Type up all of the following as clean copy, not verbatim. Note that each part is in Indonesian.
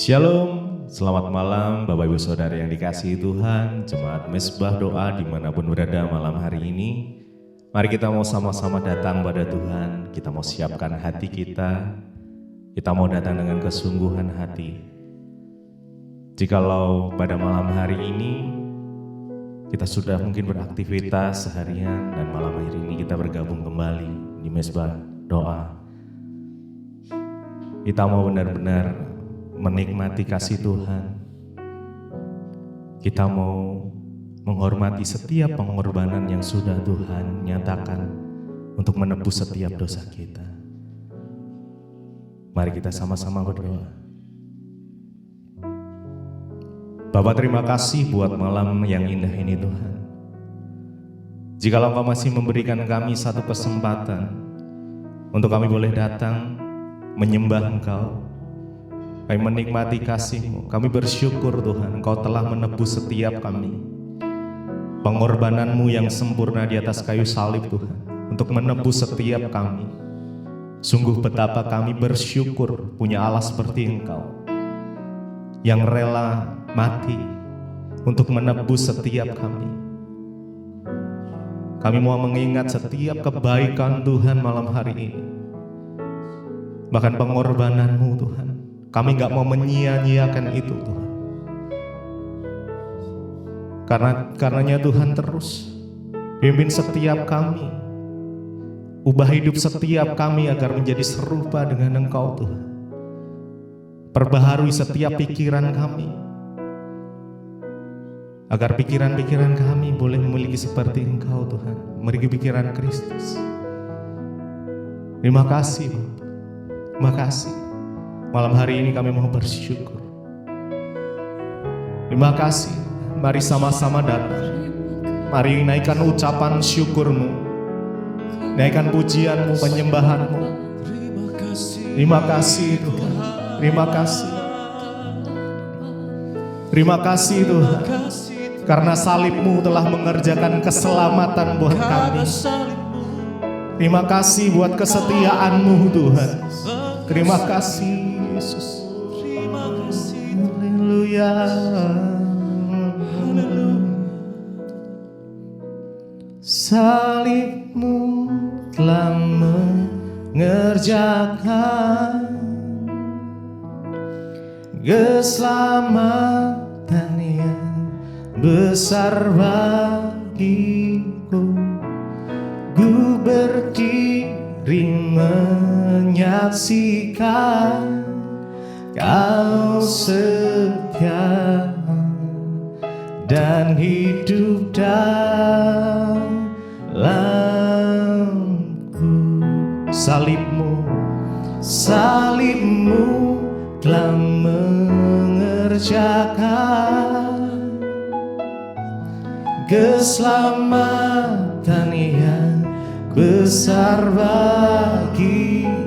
Shalom, selamat malam Bapak Ibu Saudara yang dikasihi Tuhan, Jemaat Mesbah Doa dimanapun berada malam hari ini. Mari kita mau sama-sama datang pada Tuhan, kita mau siapkan hati kita mau datang dengan kesungguhan hati. Jikalau pada malam hari ini kita sudah mungkin beraktivitas seharian dan malam hari ini kita bergabung kembali di Mesbah Doa. Kita mau benar-benar menikmati kasih Tuhan. Kita mau menghormati setiap pengorbanan yang sudah Tuhan nyatakan untuk menebus setiap dosa kita. Mari kita sama-sama berdoa. Bapa, terima kasih buat malam yang indah ini Tuhan. Jikalau Engkau masih memberikan kami satu kesempatan untuk kami boleh datang menyembah Engkau, kami menikmati kasih-Mu, kami bersyukur Tuhan Engkau telah menebus setiap kami. Pengorbanan-Mu yang sempurna di atas kayu salib Tuhan, untuk menebus setiap kami. Sungguh betapa kami bersyukur punya Allah seperti Engkau, yang rela mati untuk menebus setiap kami. Kami mau mengingat setiap kebaikan Tuhan malam hari ini. Bahkan pengorbanan-Mu Tuhan, kami gak mau menyia-nyiakan itu Tuhan. Karenanya Tuhan terus pimpin setiap kami, ubah hidup setiap kami agar menjadi serupa dengan Engkau Tuhan. Perbaharui setiap pikiran kami, agar pikiran-pikiran kami boleh memiliki seperti Engkau Tuhan, memiliki pikiran Kristus. Terima kasih Bapak. Terima kasih. Malam hari ini kami mau bersyukur. Terima kasih. Mari sama-sama datang. Mari naikkan ucapan syukur-Mu, naikkan pujian-Mu, penyembahan-Mu. Terima kasih Tuhan. Terima kasih. Terima kasih Tuhan, karena salib-Mu telah mengerjakan keselamatan buat kami. Terima kasih buat kesetiaan-Mu Tuhan. Terima kasih Yesus. Haleluya. Salib-Mu telah mengerjakan keselamatan yang besar bagiku. Ku berdiri menyaksikan Kau setia dan hidup dalamku. Salib-Mu telah mengerjakan keselamatan yang besar bagiku.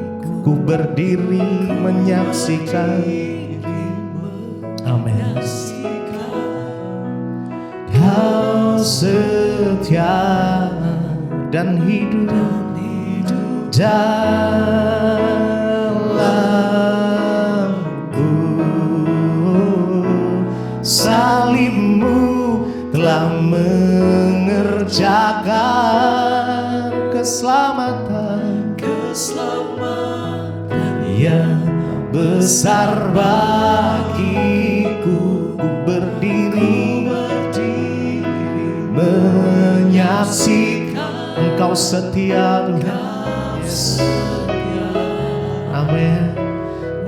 Ku berdiri menyaksikan. Amin. Kau setia dan hidup dalamku. Salib-Mu telah mengerjakan keselamatan yang besar bagiku. Ku berdiri menyaksikan Engkau setia Tuhan. Amin.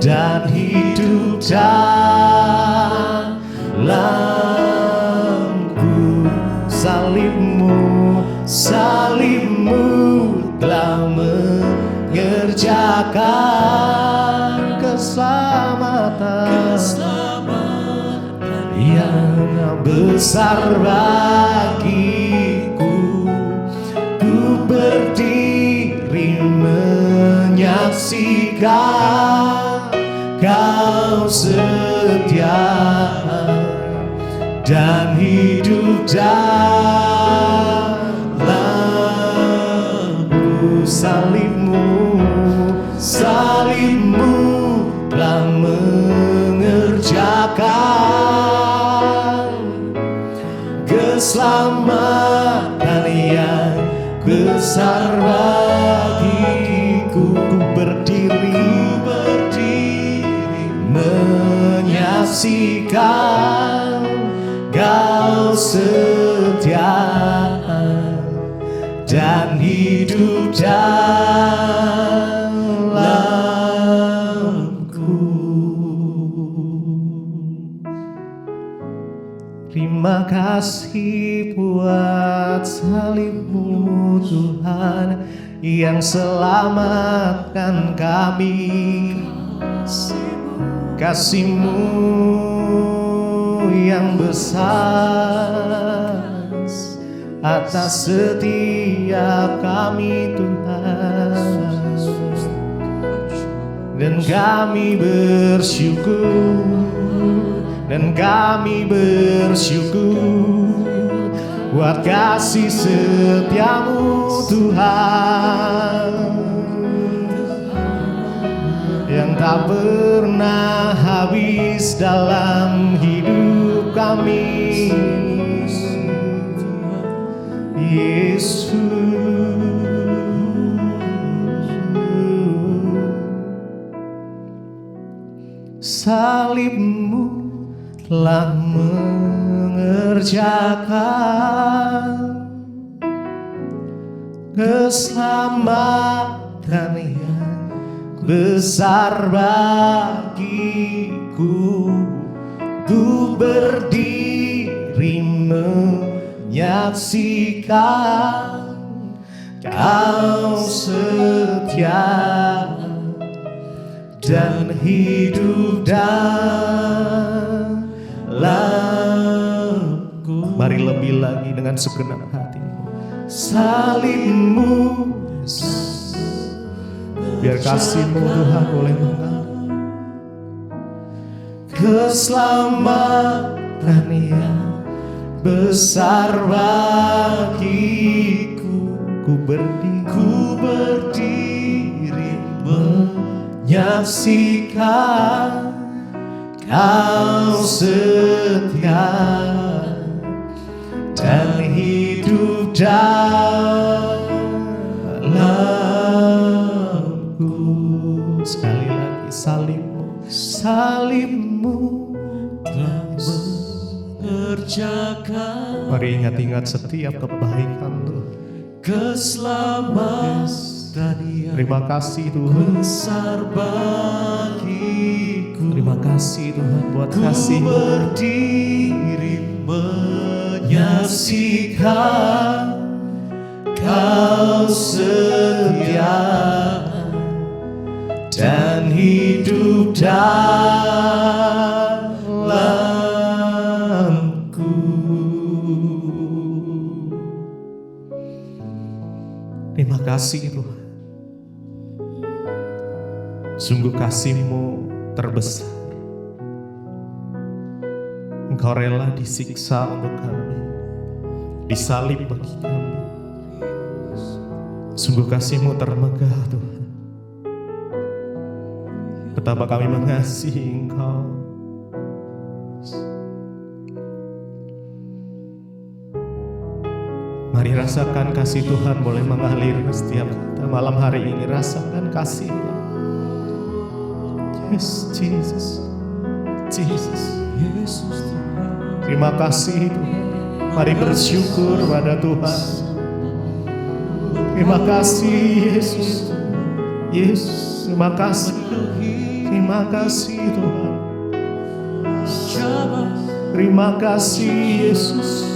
Dan hidup dalamku. Salib-Mu telah mengerjakan keselamatan yang besar bagiku. Ku berdiri menyaksikan Kau setia dan hidup dalamku. Salib-Mu telah mengerjakan bagiku. Ku berdiri menyaksikan Kau setia dan hidup dalamku. Terima kasih buat salib-Mu Tuhan yang selamatkan kami. Kasih-Mu yang besar atas setiap kami Tuhan, dan kami bersyukur, buat kasih setia-Mu Tuhan yang tak pernah habis dalam hidup kami. Yesus, salib-Mu telah mengerjakan keselamatan yang besar bagiku. Ku berdiri menyaksikan Kau setia dan hidup dalamku. Mari lebih lagi dengan segenap hati. Salib-Mu, biar kasih-Mu Tuhan boleh mengalir. Keselamatan yang besar bagiku. Ku berdiri menyaksikan Kau setia dan hidup dalamku. Sekali lagi, salib-Mu telah mengerjakan. Mari ingat-ingat setiap kebaikan Tuhan, keselamatan yang terima kasih Tuhan besar bagiku. Terima kasih Tuhan buat kasih. Ku berdiri menyaksikan Kau setia dan hidup dalamku. Terima kasih Tuhan. Sungguh kasih-Mu terbesar. Engkau rela disiksa untuk kami, disalib bagi kami. Sungguh kasih-Mu termegah Tuhan. Betapa kami mengasihi Engkau. Mari rasakan kasih Tuhan boleh mengalir setiap kita malam hari ini. Rasakan kasih-Nya. Yes, Jesus. Terima kasih Tuhan. Mari bersyukur pada Tuhan. Terima kasih Yesus. Terima kasih. Terima kasih Tuhan. Terima kasih Yesus.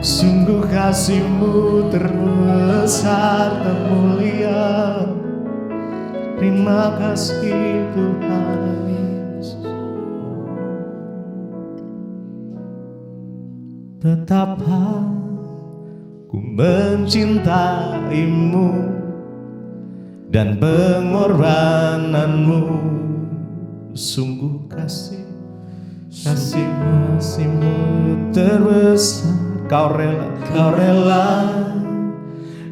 Sungguh kasih-Mu terbesar dan mulia. Terima kasih Tuhan Yesus. Betapa ku mencintai-Mu dan pengorbanan-Mu. Sungguh kasih-Mu terbesar. Kau rela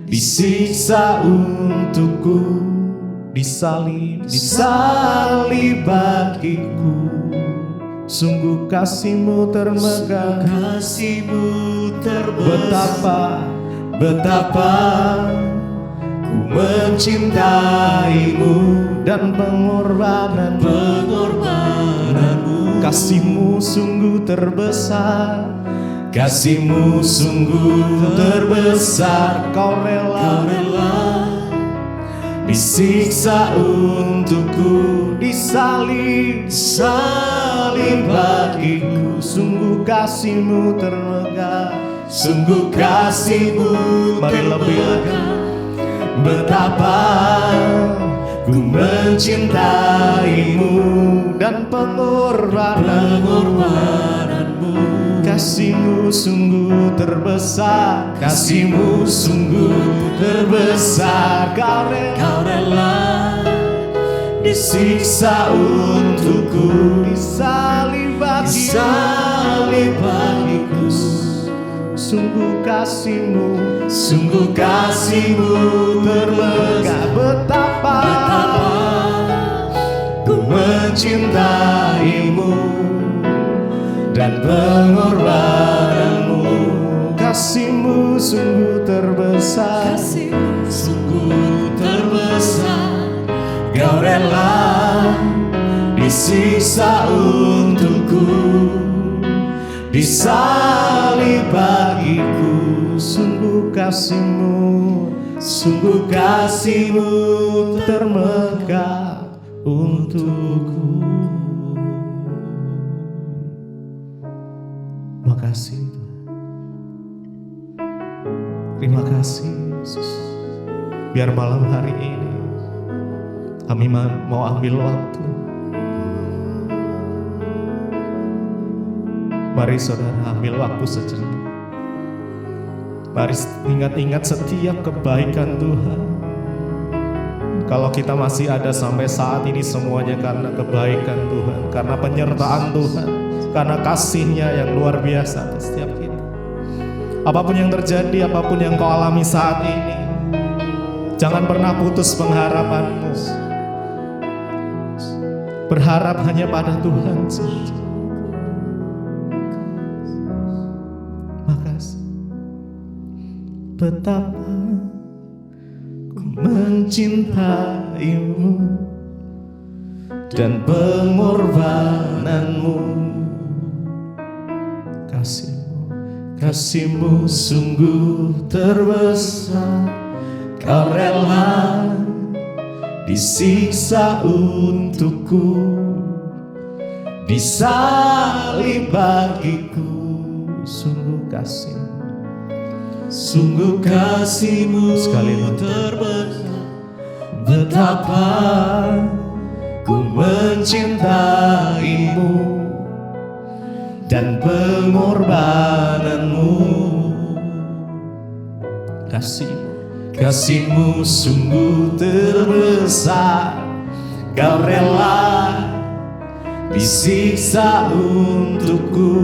disiksa untukku, disalib bagiku. Sungguh kasih-Mu termegah, betapa betapa ku mencintaimu dan pengorbananmu. Kasihmu sungguh terbesar, kasihmu sungguh terbesar. Kau rela disiksa untukku, disalib bagiku. Sungguh kasihmu termegah, sungguh kasihmu termegah. Betapa ku mencintaimu dan pengorbananmu. Kasihmu sungguh terbesar, kasihmu sungguh terbesar. Kau rela disiksa untukku, disalib bagiku. Sungguh kasihmu termegah. Betapa ku mencintaimu dan pengorbananmu. Kasihmu sungguh terbesar, sungguh terbesar. Kau rela disiksa untukku, disalib bagiku. Sungguh kasihmu termegah untukku. Makasih Tuhan. Terima kasih Yesus. Biar malam hari ini kami mau ambil waktu. Mari saudara ambil waktu sejenak. Mari ingat-ingat setiap kebaikan Tuhan. Kalau kita masih ada sampai saat ini, semuanya karena kebaikan Tuhan, karena penyertaan Tuhan, karena kasih-Nya yang luar biasa atas setiap kita. Apapun yang terjadi, apapun yang kau alami saat ini, jangan pernah putus pengharapanmu. Berharap hanya pada Tuhan saja. Makasih. Betapa ku mencintaimu dan pengorbananmu. Kasihmu sungguh terbesar. Kau rela disiksa untukku, disalib bagiku. Sungguh kasihmu sekali terbesar. Betapa ku mencintaimu dan pengorbananmu. Kasihmu sungguh terbesar. Kau rela disiksa untukku,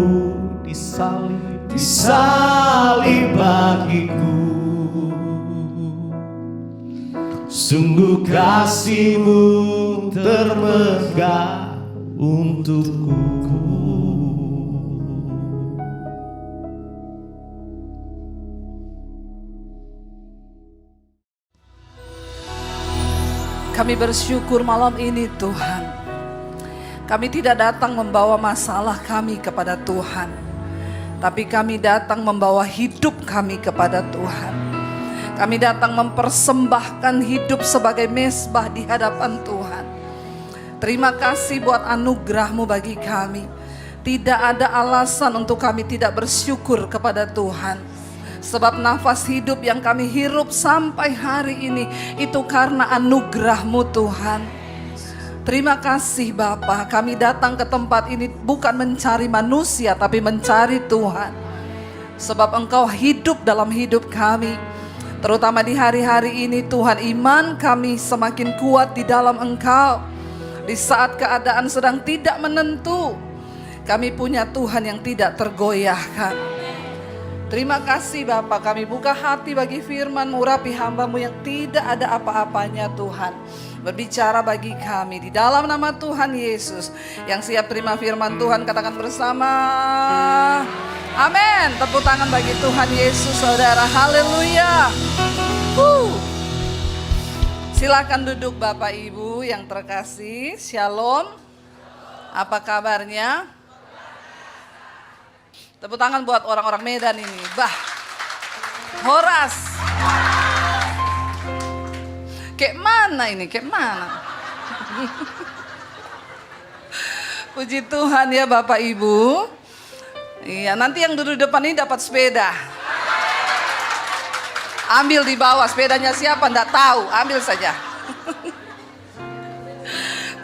disalib bagiku. Sungguh kasihmu termegah untukku. Kami bersyukur malam ini Tuhan. Kami tidak datang membawa masalah kami kepada Tuhan, tapi kami datang membawa hidup kami kepada Tuhan. Kami datang mempersembahkan hidup sebagai mezbah di hadapan Tuhan. Terima kasih buat anugerah-Mu bagi kami. Tidak ada alasan untuk kami tidak bersyukur kepada Tuhan. Sebab nafas hidup yang kami hirup sampai hari ini itu karena anugerah-Mu Tuhan. Terima kasih Bapa. Kami datang ke tempat ini bukan mencari manusia, tapi mencari Tuhan. Sebab Engkau hidup dalam hidup kami. Terutama di hari-hari ini Tuhan, iman kami semakin kuat di dalam Engkau. Di saat keadaan sedang tidak menentu, kami punya Tuhan yang tidak tergoyahkan. Terima kasih Bapa, kami buka hati bagi firman-Mu, urapi hamba-Mu yang tidak ada apa-apanya Tuhan. Berbicara bagi kami di dalam nama Tuhan Yesus. Yang siap terima firman Tuhan katakan bersama, Amin. Tepuk tangan bagi Tuhan Yesus, saudara. Haleluya. Silakan duduk Bapak Ibu yang terkasih. Shalom. Apa kabarnya? Tepuk tangan buat orang-orang Medan ini. Horas. Kayak mana ini? Kayak mana? Puji Tuhan ya Bapak Ibu. Iya, nanti yang duduk di depan ini dapat sepeda. Ambil di bawah, sepedanya siapa enggak tahu, ambil saja.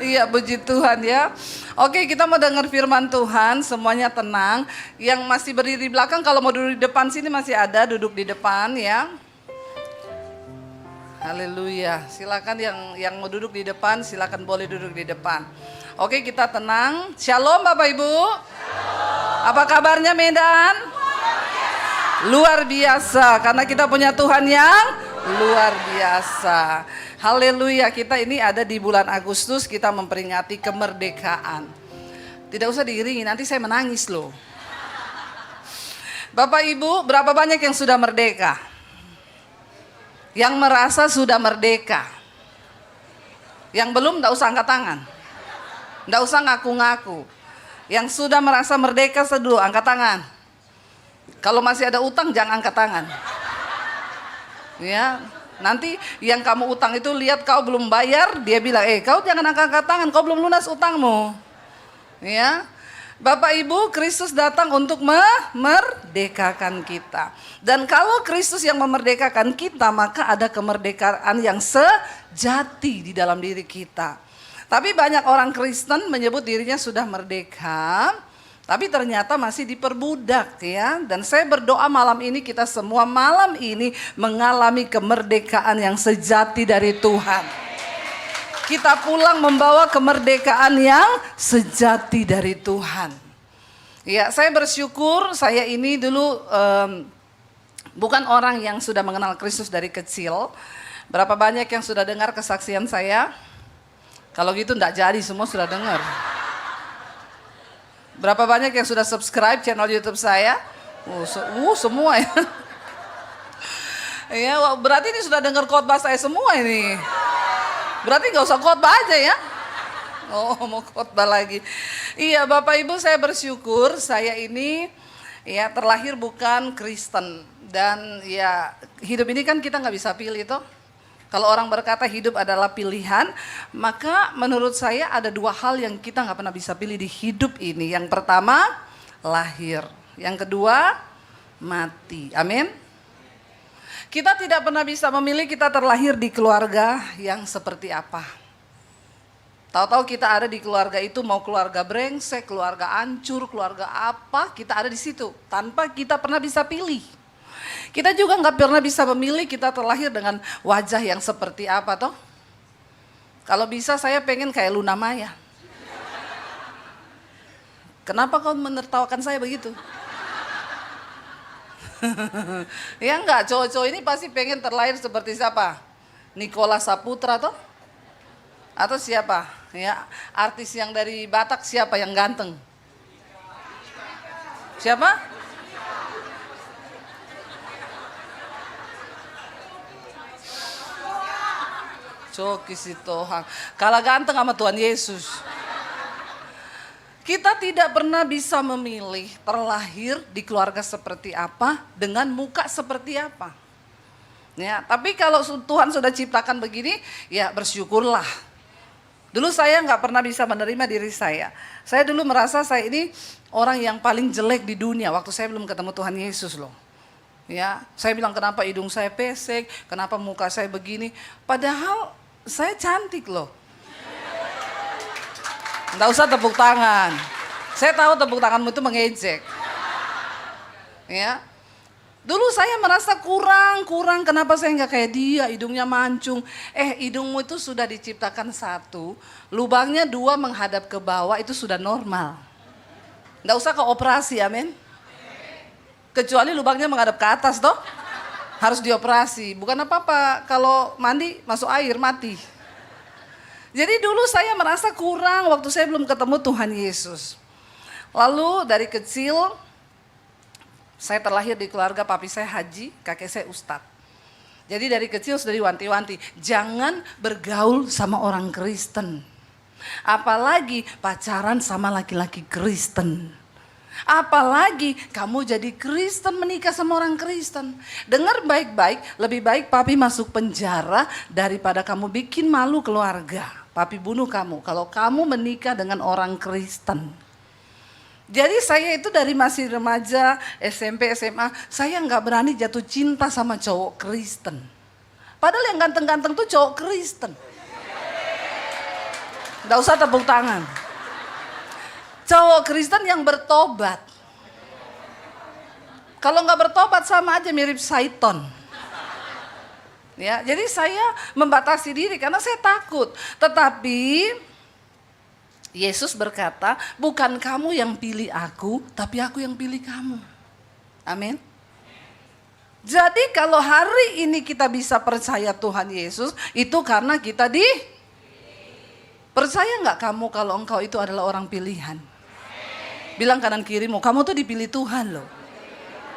Iya, puji Tuhan ya. Oke, kita mau dengar firman Tuhan, semuanya tenang. Yang masih berdiri di belakang, kalau mau duduk di depan sini masih ada, duduk di depan ya. Haleluya. Silakan yang mau duduk di depan, silakan boleh duduk di depan. Oke, kita tenang. Shalom Bapak Ibu. Shalom. Apa kabarnya Medan? Luar biasa. Karena kita punya Tuhan yang luar biasa. Haleluya. Kita ini ada di bulan Agustus, kita memperingati kemerdekaan. Tidak usah diiringi, nanti saya menangis loh. Bapak Ibu, berapa banyak yang sudah merdeka? Yang merasa sudah merdeka. Yang belum, enggak usah angkat tangan. Enggak usah ngaku-ngaku. Yang sudah merasa merdeka dulu, angkat tangan. Kalau masih ada utang, jangan angkat tangan. Ya, nanti yang kamu utang itu lihat kau belum bayar, dia bilang, kau jangan angkat tangan, kau belum lunas utangmu. Ya, Bapak Ibu, Kristus datang untuk memerdekakan kita. Dan kalau Kristus yang memerdekakan kita, maka ada kemerdekaan yang sejati di dalam diri kita. Tapi banyak orang Kristen menyebut dirinya sudah merdeka, tapi ternyata masih diperbudak ya. Dan saya berdoa malam ini kita semua malam ini mengalami kemerdekaan yang sejati dari Tuhan. Kita pulang membawa kemerdekaan yang sejati dari Tuhan. Ya, saya bersyukur saya ini dulu bukan orang yang sudah mengenal Kristus dari kecil. Berapa banyak yang sudah dengar kesaksian saya? Kalau gitu enggak jadi, semua sudah dengar. Berapa banyak yang sudah subscribe channel YouTube saya? Semua ya. Ya, berarti ini sudah dengar khotbah saya semua ini. Berarti nggak usah khotbah aja ya. Oh, mau khotbah lagi. Iya, Bapak Ibu, saya bersyukur saya ini ya terlahir bukan Kristen. Dan ya hidup ini kan kita nggak bisa pilih toh. Kalau orang berkata hidup adalah pilihan, maka menurut saya ada dua hal yang kita nggak pernah bisa pilih di hidup ini. Yang pertama, lahir. Yang kedua, mati. Amin. Kita tidak pernah bisa memilih kita terlahir di keluarga yang seperti apa. Tahu-tahu kita ada di keluarga itu, mau keluarga brengsek, keluarga hancur, keluarga apa, kita ada di situ. Tanpa kita pernah bisa pilih. Kita juga nggak pernah bisa memilih kita terlahir dengan wajah yang seperti apa toh. Kalau bisa saya pengen kayak Luna Maya. Kenapa kau menertawakan saya begitu? Ya enggak, cowok-cowok ini pasti pengen terlahir seperti siapa? Nicola Saputra toh? Atau siapa? Ya, artis yang dari Batak siapa yang ganteng? Siapa? Coki si Tuhan. Kalah ganteng sama Tuhan Yesus. Kita tidak pernah bisa memilih terlahir di keluarga seperti apa dengan muka seperti apa. Ya, tapi kalau Tuhan sudah ciptakan begini, ya bersyukurlah. Dulu saya nggak pernah bisa menerima diri saya. Saya dulu merasa saya ini orang yang paling jelek di dunia waktu saya belum ketemu Tuhan Yesus loh. Ya, saya bilang kenapa hidung saya pesek, kenapa muka saya begini. Padahal saya cantik loh. Nggak usah tepuk tangan. Saya tahu tepuk tanganmu itu mengejek. Ya. Dulu saya merasa kurang, kenapa saya nggak kayak dia, hidungnya mancung. Hidungmu itu sudah diciptakan satu, lubangnya dua menghadap ke bawah, itu sudah normal. Nggak usah ke operasi, amin. Kecuali lubangnya menghadap ke atas toh, harus dioperasi. Bukan apa-apa, kalau mandi masuk air mati. Jadi dulu saya merasa kurang waktu saya belum ketemu Tuhan Yesus. Lalu dari kecil Saya terlahir di keluarga papi saya haji, kakek saya ustadz. Jadi dari kecil sudah diwanti-wanti, jangan bergaul sama orang Kristen. Apalagi pacaran sama laki-laki Kristen. Apalagi kamu jadi Kristen menikah sama orang Kristen. Dengar baik-baik, lebih baik papi masuk penjara daripada kamu bikin malu keluarga. Papi bunuh kamu kalau kamu menikah dengan orang Kristen. Jadi saya itu dari masih remaja, SMP, SMA, saya nggak berani jatuh cinta sama cowok Kristen. Padahal yang ganteng-ganteng tuh cowok Kristen. Nggak usah tepuk tangan. Cowok Kristen yang bertobat. Kalau nggak bertobat sama aja mirip Saiton. Ya, jadi saya membatasi diri karena saya takut. Tetapi Yesus berkata, bukan kamu yang pilih aku, tapi aku yang pilih kamu. Amin. Jadi kalau hari ini kita bisa percaya Tuhan Yesus, itu karena kita percaya nggak kamu kalau engkau itu adalah orang pilihan? Bilang kanan kirimu, kamu tuh dipilih Tuhan loh.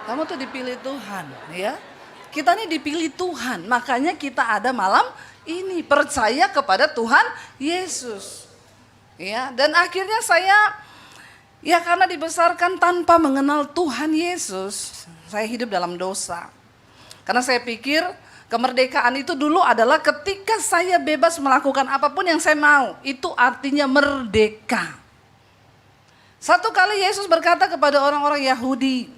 Kamu tuh dipilih Tuhan, ya. Kita ini dipilih Tuhan, makanya kita ada malam ini percaya kepada Tuhan Yesus. Ya, dan akhirnya saya karena dibesarkan tanpa mengenal Tuhan Yesus, saya hidup dalam dosa. Karena saya pikir kemerdekaan itu dulu adalah ketika saya bebas melakukan apapun yang saya mau, itu artinya merdeka. Satu kali Yesus berkata kepada orang-orang Yahudi,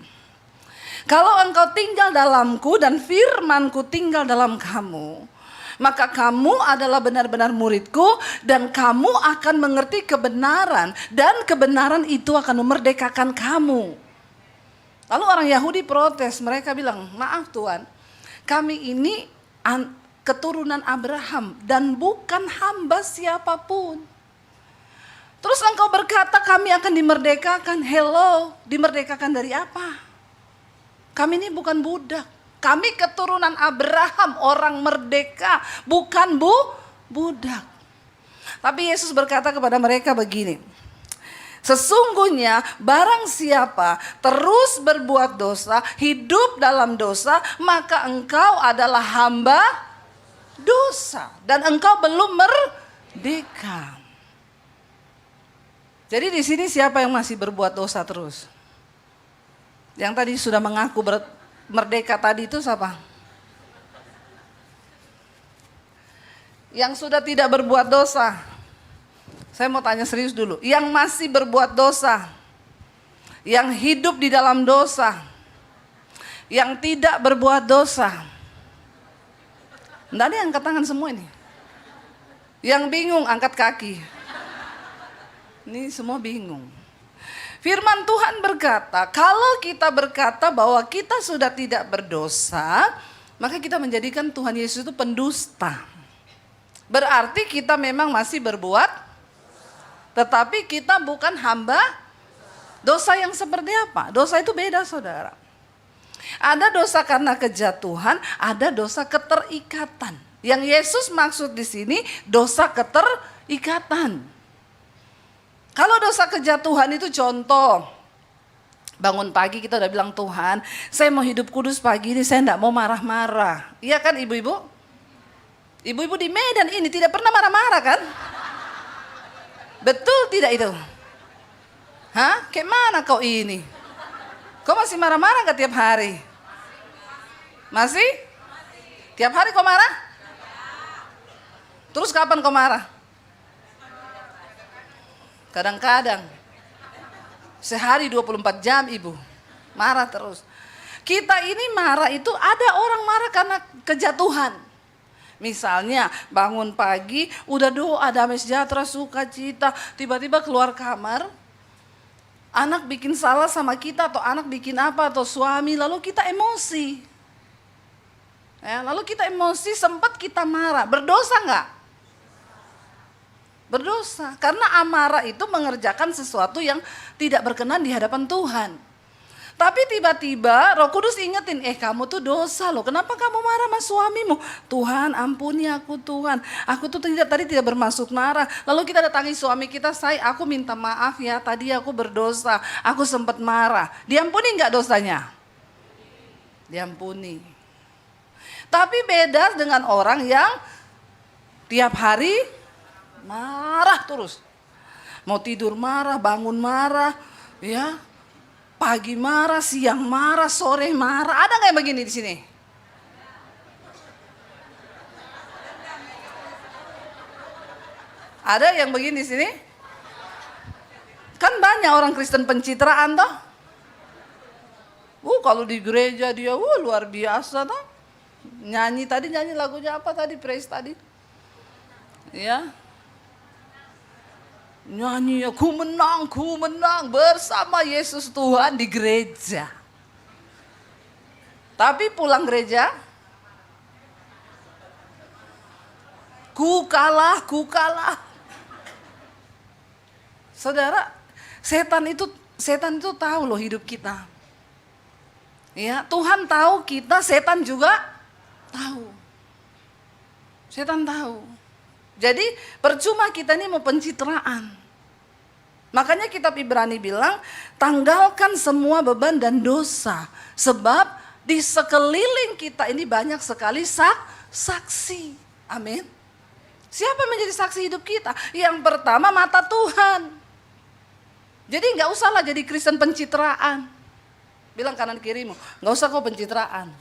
kalau engkau tinggal dalamku dan firmanku tinggal dalam kamu, maka kamu adalah benar-benar muridku dan kamu akan mengerti kebenaran dan kebenaran itu akan memerdekakan kamu. Lalu orang Yahudi protes, mereka bilang, maaf Tuhan, kami ini keturunan Abraham dan bukan hamba siapapun. Terus engkau berkata kami akan dimerdekakan. Hello, dimerdekakan dari apa? Kami ini bukan budak. Kami keturunan Abraham, orang merdeka, bukan budak. Tapi Yesus berkata kepada mereka begini, sesungguhnya barang siapa terus berbuat dosa, hidup dalam dosa, maka engkau adalah hamba dosa dan engkau belum merdeka. Jadi di sini siapa yang masih berbuat dosa terus? Yang tadi sudah mengaku merdeka tadi itu siapa? Yang sudah tidak berbuat dosa. Saya mau tanya serius dulu. Yang masih berbuat dosa. Yang hidup di dalam dosa. Yang tidak berbuat dosa. Nggak ada yang angkat tangan semua ini. Yang bingung angkat kaki. Ini semua bingung. Firman Tuhan berkata, kalau kita berkata bahwa kita sudah tidak berdosa, maka kita menjadikan Tuhan Yesus itu pendusta. Berarti kita memang masih berbuat, tetapi kita bukan hamba dosa yang seperti apa? Dosa itu beda saudara. Ada dosa karena kejatuhan, ada dosa keterikatan. Yang Yesus maksud di sini dosa keterikatan. Kalau dosa kejatuhan itu contoh, bangun pagi kita udah bilang Tuhan, saya mau hidup kudus pagi ini, saya enggak mau marah-marah. Iya kan ibu-ibu? Ibu-ibu di Medan ini tidak pernah marah-marah kan? Betul tidak itu? Hah? Kayak mana kau ini? Kau masih marah-marah gak tiap hari? Masih? Tiap hari kau marah? Terus kapan kau marah? Kadang-kadang sehari 24 jam ibu marah terus. Kita ini marah itu ada orang marah karena kejatuhan. Misalnya bangun pagi udah doa damai sejahtera sukacita, tiba-tiba keluar kamar, anak bikin salah sama kita atau anak bikin apa atau suami, lalu kita emosi. Ya, lalu kita emosi sempat kita marah, berdosa nggak? Berdosa, karena amarah itu mengerjakan sesuatu yang tidak berkenan di hadapan Tuhan. Tapi tiba-tiba Roh Kudus ingetin, kamu tuh dosa loh, kenapa kamu marah sama suamimu? Tuhan ampuni aku Tuhan, aku tuh tadi tidak bermaksud marah. Lalu kita datangi suami kita, aku minta maaf ya, tadi aku berdosa, aku sempat marah. Diampuni nggak dosanya? diampuni. Tapi beda dengan orang yang tiap hari marah terus. Mau tidur marah, bangun marah, ya. Pagi marah, siang marah, sore marah. Ada nggak yang begini di sini? Ada yang begini di sini? Kan banyak orang Kristen pencitraan toh. Kalau di gereja dia luar biasa toh. Nyanyi lagunya apa tadi? Praise tadi. Ya. Nyanyi ku menang bersama Yesus Tuhan di gereja. Tapi pulang gereja, ku kalah. Saudara, setan itu tahu loh hidup kita. Ya, Tuhan tahu kita, setan juga tahu. Setan tahu. Jadi percuma kita ini mau pencitraan. Makanya kitab Ibrani bilang, tanggalkan semua beban dan dosa. Sebab di sekeliling kita ini banyak sekali saksi. Amin. Siapa menjadi saksi hidup kita? Yang pertama mata Tuhan. Jadi nggak usahlah jadi Kristen pencitraan. Bilang kanan kirimu, nggak usah kau pencitraan.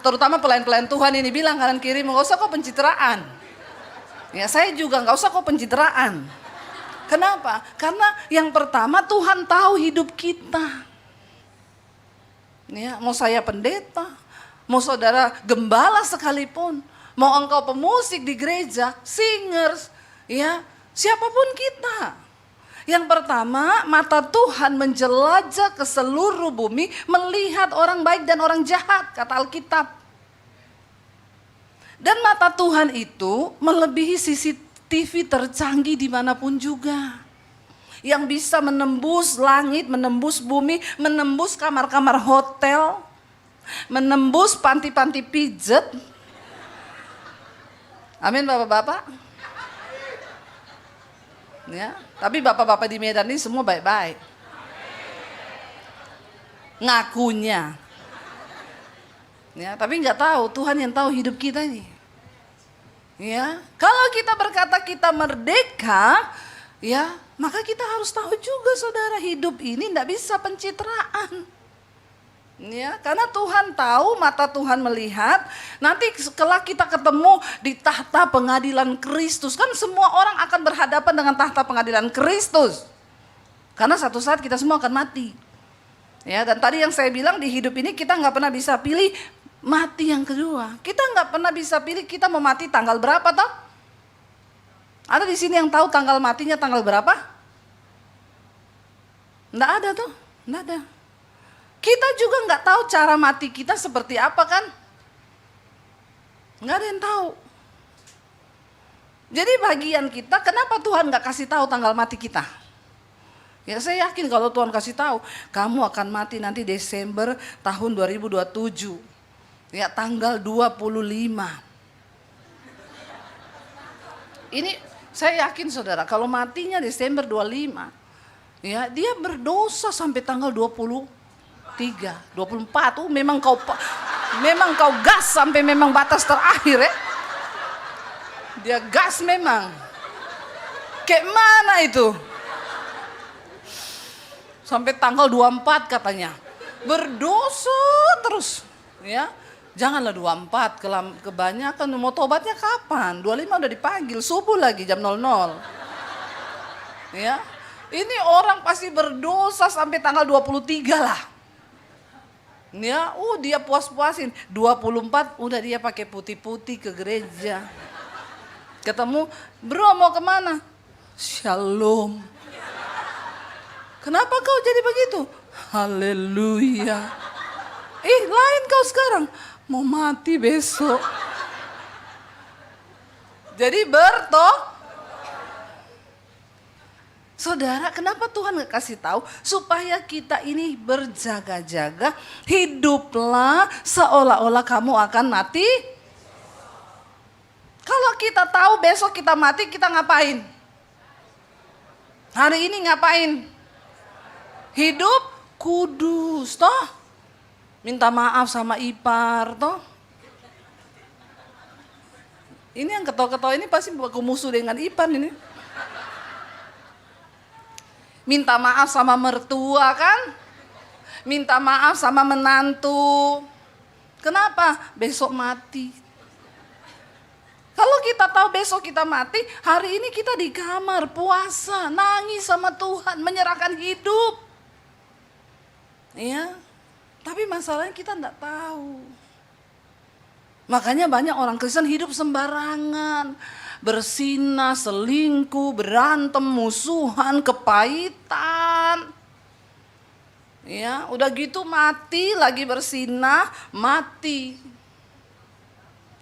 Terutama pelayan-pelayan Tuhan ini bilang kanan kirimu, nggak usah kau pencitraan. Ya saya juga nggak usah kau pencitraan. Kenapa? Karena yang pertama Tuhan tahu hidup kita. Ya, mau saya pendeta, mau saudara gembala sekalipun, mau engkau pemusik di gereja, singers, ya siapapun kita. Yang pertama, mata Tuhan menjelajah ke seluruh bumi, melihat orang baik dan orang jahat, kata Alkitab. Dan mata Tuhan itu melebihi CCTV tercanggih dimanapun juga. Yang bisa menembus langit, menembus bumi, menembus kamar-kamar hotel, menembus panti-panti pijet. Amin Bapak-Bapak. Ya, tapi bapak-bapak di Medan ini semua baik-baik. Ngakunya. Ya, tapi nggak tahu, Tuhan yang tahu hidup kita ini. Ya, kalau kita berkata kita merdeka, ya, maka kita harus tahu juga saudara, hidup ini nggak bisa pencitraan. Ya, karena Tuhan tahu, mata Tuhan melihat, nanti setelah kita ketemu di tahta pengadilan Kristus, kan semua orang akan berhadapan dengan tahta pengadilan Kristus. Karena satu saat kita semua akan mati. Ya, dan tadi yang saya bilang di hidup ini kita nggak pernah bisa pilih mati yang kedua. Kita nggak pernah bisa pilih kita mau mati tanggal berapa toh? Ada di sini yang tahu tanggal matinya tanggal berapa? Nggak ada tuh, nggak ada. Kita juga nggak tahu cara mati kita seperti apa kan? Nggak ada yang tahu. Jadi bagian kita, kenapa Tuhan nggak kasih tahu tanggal mati kita? Ya saya yakin kalau Tuhan kasih tahu, kamu akan mati nanti Desember tahun 2027. Ya tanggal 25. Ini saya yakin saudara, kalau matinya Desember 25, ya dia berdosa sampai tanggal 23, 24 tuh memang kau gas sampai memang batas terakhir ya. Dia gas memang. Kayak mana itu? Sampai tanggal 24 katanya. Berdosa terus, ya. Janganlah 24, kebanyakan mau tobatnya kapan? 25 udah dipanggil, subuh lagi jam 00. Ya. Ini orang pasti berdosa sampai tanggal 23 lah. Ya, dia puas-puasin. 24 udah dia pakai putih-putih ke gereja. Ketemu, bro mau kemana? Shalom. Kenapa kau jadi begitu? Haleluya. Lain kau sekarang. Mau mati besok. Jadi Saudara, kenapa Tuhan gak kasih tahu? Supaya kita ini berjaga-jaga, hiduplah seolah-olah kamu akan mati. Kalau kita tahu besok kita mati, kita ngapain? Hari ini ngapain? Hidup kudus, toh? minta maaf sama ipar toh. Ini yang ketawa-ketawa ini pasti aku musuh dengan ipar ini. Minta maaf sama mertua kan? Minta maaf sama menantu. Kenapa? Besok mati. Kalau kita tahu besok kita mati, hari ini kita di kamar puasa, nangis sama Tuhan, menyerahkan hidup. Ya, tapi masalahnya kita enggak tahu. Makanya banyak orang Kristen hidup sembarangan, bersinah, selingkuh, berantem, musuhan, kepahitan. Ya, udah gitu mati, lagi bersinah, mati.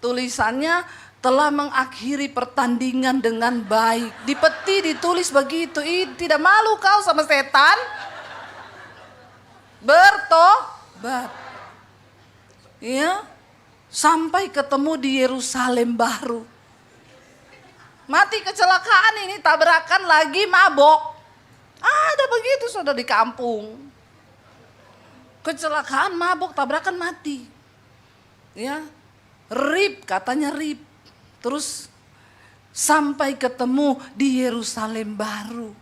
Tulisannya telah mengakhiri pertandingan dengan baik. Di peti ditulis begitu. Tidak malu kau sama setan? Bertobat. Ya, sampai ketemu di Yerusalem baru. Mati kecelakaan ini, tabrakan lagi, mabok. Ada begitu saudara di kampung. Kecelakaan, mabok, tabrakan, mati. Ya, rip, katanya rip. Terus sampai ketemu di Yerusalem baru.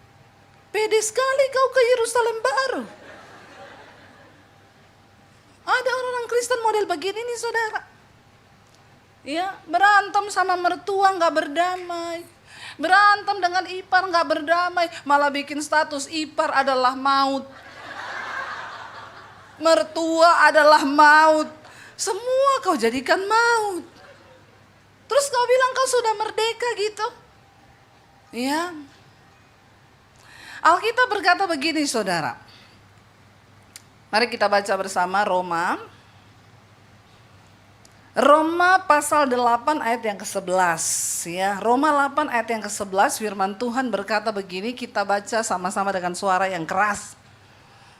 Pede sekali kau ke Yerusalem baru. Ada orang Kristen model begini nih saudara. Ya, berantem sama mertua nggak berdamai. Berantem dengan ipar nggak berdamai. Malah bikin status ipar adalah maut. Mertua adalah maut. Semua kau jadikan maut. Terus kau bilang kau sudah merdeka gitu. Ya. Alkitab berkata begini saudara. Mari kita baca bersama Roma. Roma pasal 8 ayat yang ke-11 ya. Roma 8 ayat yang ke-11 firman Tuhan berkata begini, kita baca sama-sama dengan suara yang keras.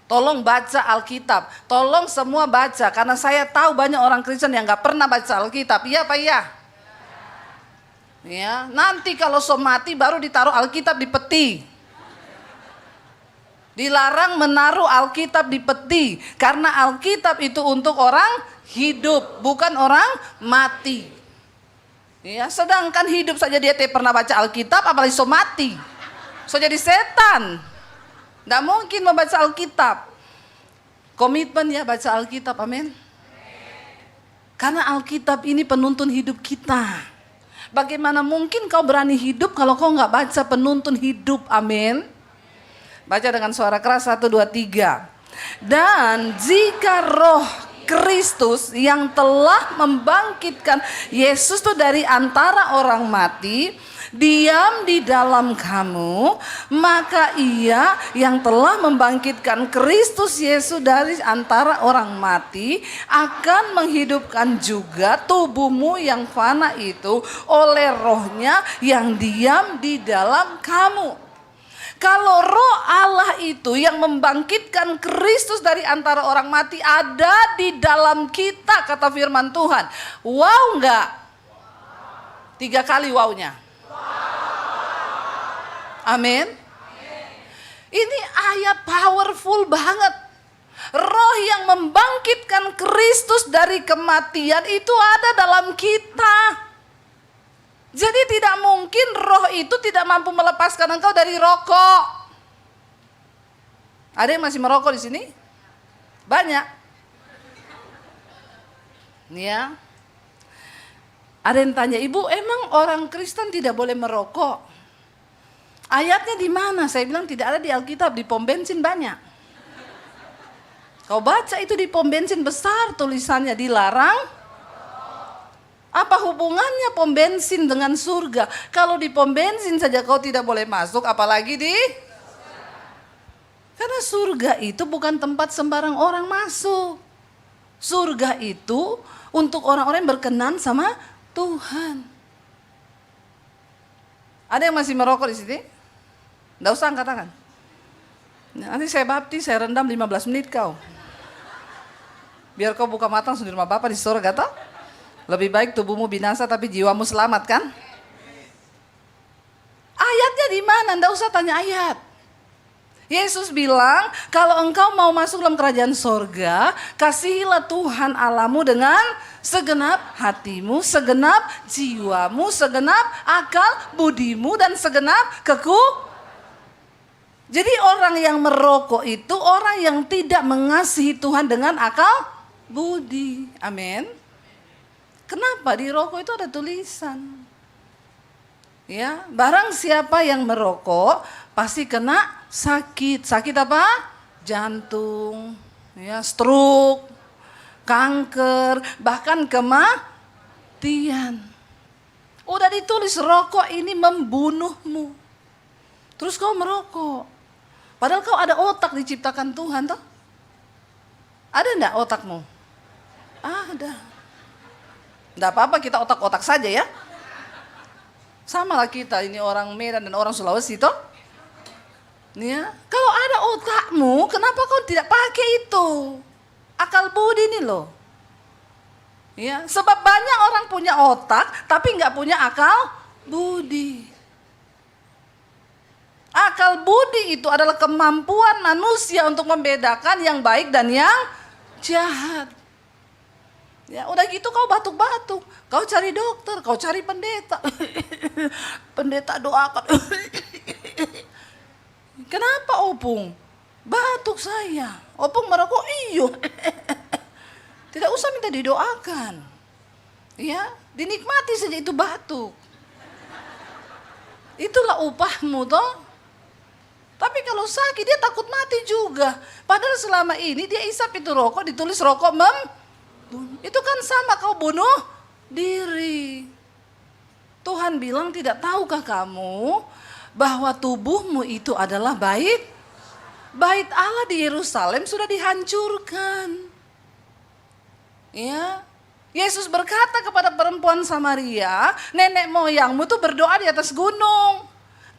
Tolong baca Alkitab, tolong semua baca karena saya tahu banyak orang Kristen yang gak pernah baca Alkitab. Iya Pak ya? Ya, nanti kalau mati baru ditaruh Alkitab di peti. Dilarang menaruh Alkitab di peti karena Alkitab itu untuk orang hidup, bukan orang mati. Ya, sedangkan hidup saja dia tidak pernah baca Alkitab, apalagi mati. Jadi setan. Tidak mungkin membaca Alkitab. Komitmen ya baca Alkitab, amin. Karena Alkitab ini penuntun hidup kita. Bagaimana mungkin kau berani hidup kalau kau nggak baca penuntun hidup, amin. Baca dengan suara keras 1, 2, 3. Dan jika roh Kristus yang telah membangkitkan Yesus itu dari antara orang mati diam di dalam kamu, maka ia yang telah membangkitkan Kristus Yesus dari antara orang mati akan menghidupkan juga tubuhmu yang fana itu oleh rohnya yang diam di dalam kamu. Kalau roh Allah itu yang membangkitkan Kristus dari antara orang mati ada di dalam kita, kata firman Tuhan. Wow enggak? 3 kali wownya. Amin. Ini ayat powerful banget. Roh yang membangkitkan Kristus dari kematian itu ada dalam kita. Jadi tidak mungkin roh itu tidak mampu melepaskan engkau dari rokok. Ada yang masih merokok di sini? Banyak. Ya. Ada yang tanya, Ibu, emang orang Kristen tidak boleh merokok? Ayatnya di mana? Saya bilang tidak ada di Alkitab, di pom bensin banyak. Kau baca itu di pom bensin besar tulisannya dilarang. Apa hubungannya pom bensin dengan surga? Kalau di pom bensin saja kau tidak boleh masuk, apalagi di... Karena surga itu bukan tempat sembarang orang masuk. Surga itu untuk orang-orang yang berkenan sama Tuhan. Ada yang masih merokok di sini? Nggak usah angkat tangan. Nanti saya baptis, saya rendam 15 menit kau. Biar kau buka mata langsung di rumah Bapa di surga, toh? Lebih baik tubuhmu binasa tapi jiwamu selamat, kan? Ayatnya di mana? Nggak usah tanya ayat. Yesus bilang, kalau engkau mau masuk dalam kerajaan sorga, kasihilah Tuhan Allahmu dengan segenap hatimu, segenap jiwamu, segenap akal budimu, dan segenap Jadi orang yang merokok itu orang yang tidak mengasihi Tuhan dengan akal budi. Amin. Kenapa di rokok itu ada tulisan? Ya, barang siapa yang merokok pasti kena sakit. Sakit apa? Jantung, ya, stroke, kanker, bahkan kematian. Udah ditulis rokok ini membunuhmu. Terus kau merokok. Padahal kau ada otak diciptakan Tuhan toh? Ada enggak otakmu? Ada. Enggak apa-apa kita otak-otak saja ya. Sama lah kita ini orang Medan dan orang Sulawesi toh? Ya, kalau ada otakmu, kenapa kau tidak pakai itu? Akal budi ini loh. Ya, sebab banyak orang punya otak tapi nggak punya akal budi. Akal budi itu adalah kemampuan manusia untuk membedakan yang baik dan yang jahat. Ya, udah gitu kau batuk-batuk, kau cari dokter, kau cari pendeta. Pendeta doakan. Kenapa Opung? Batuk saya. Opung merokok, iyo. Tidak usah minta didoakan. Ya, dinikmati saja itu batuk. Itulah upahmu toh. Tapi kalau sakit dia takut mati juga. Padahal selama ini dia isap itu rokok, ditulis rokok itu kan sama kau bunuh diri. Tuhan bilang, tidak tahukah kamu bahwa tubuhmu itu adalah bait Allah di Yerusalem sudah dihancurkan. Ya, Yesus berkata kepada perempuan Samaria, nenek moyangmu tuh berdoa di atas gunung.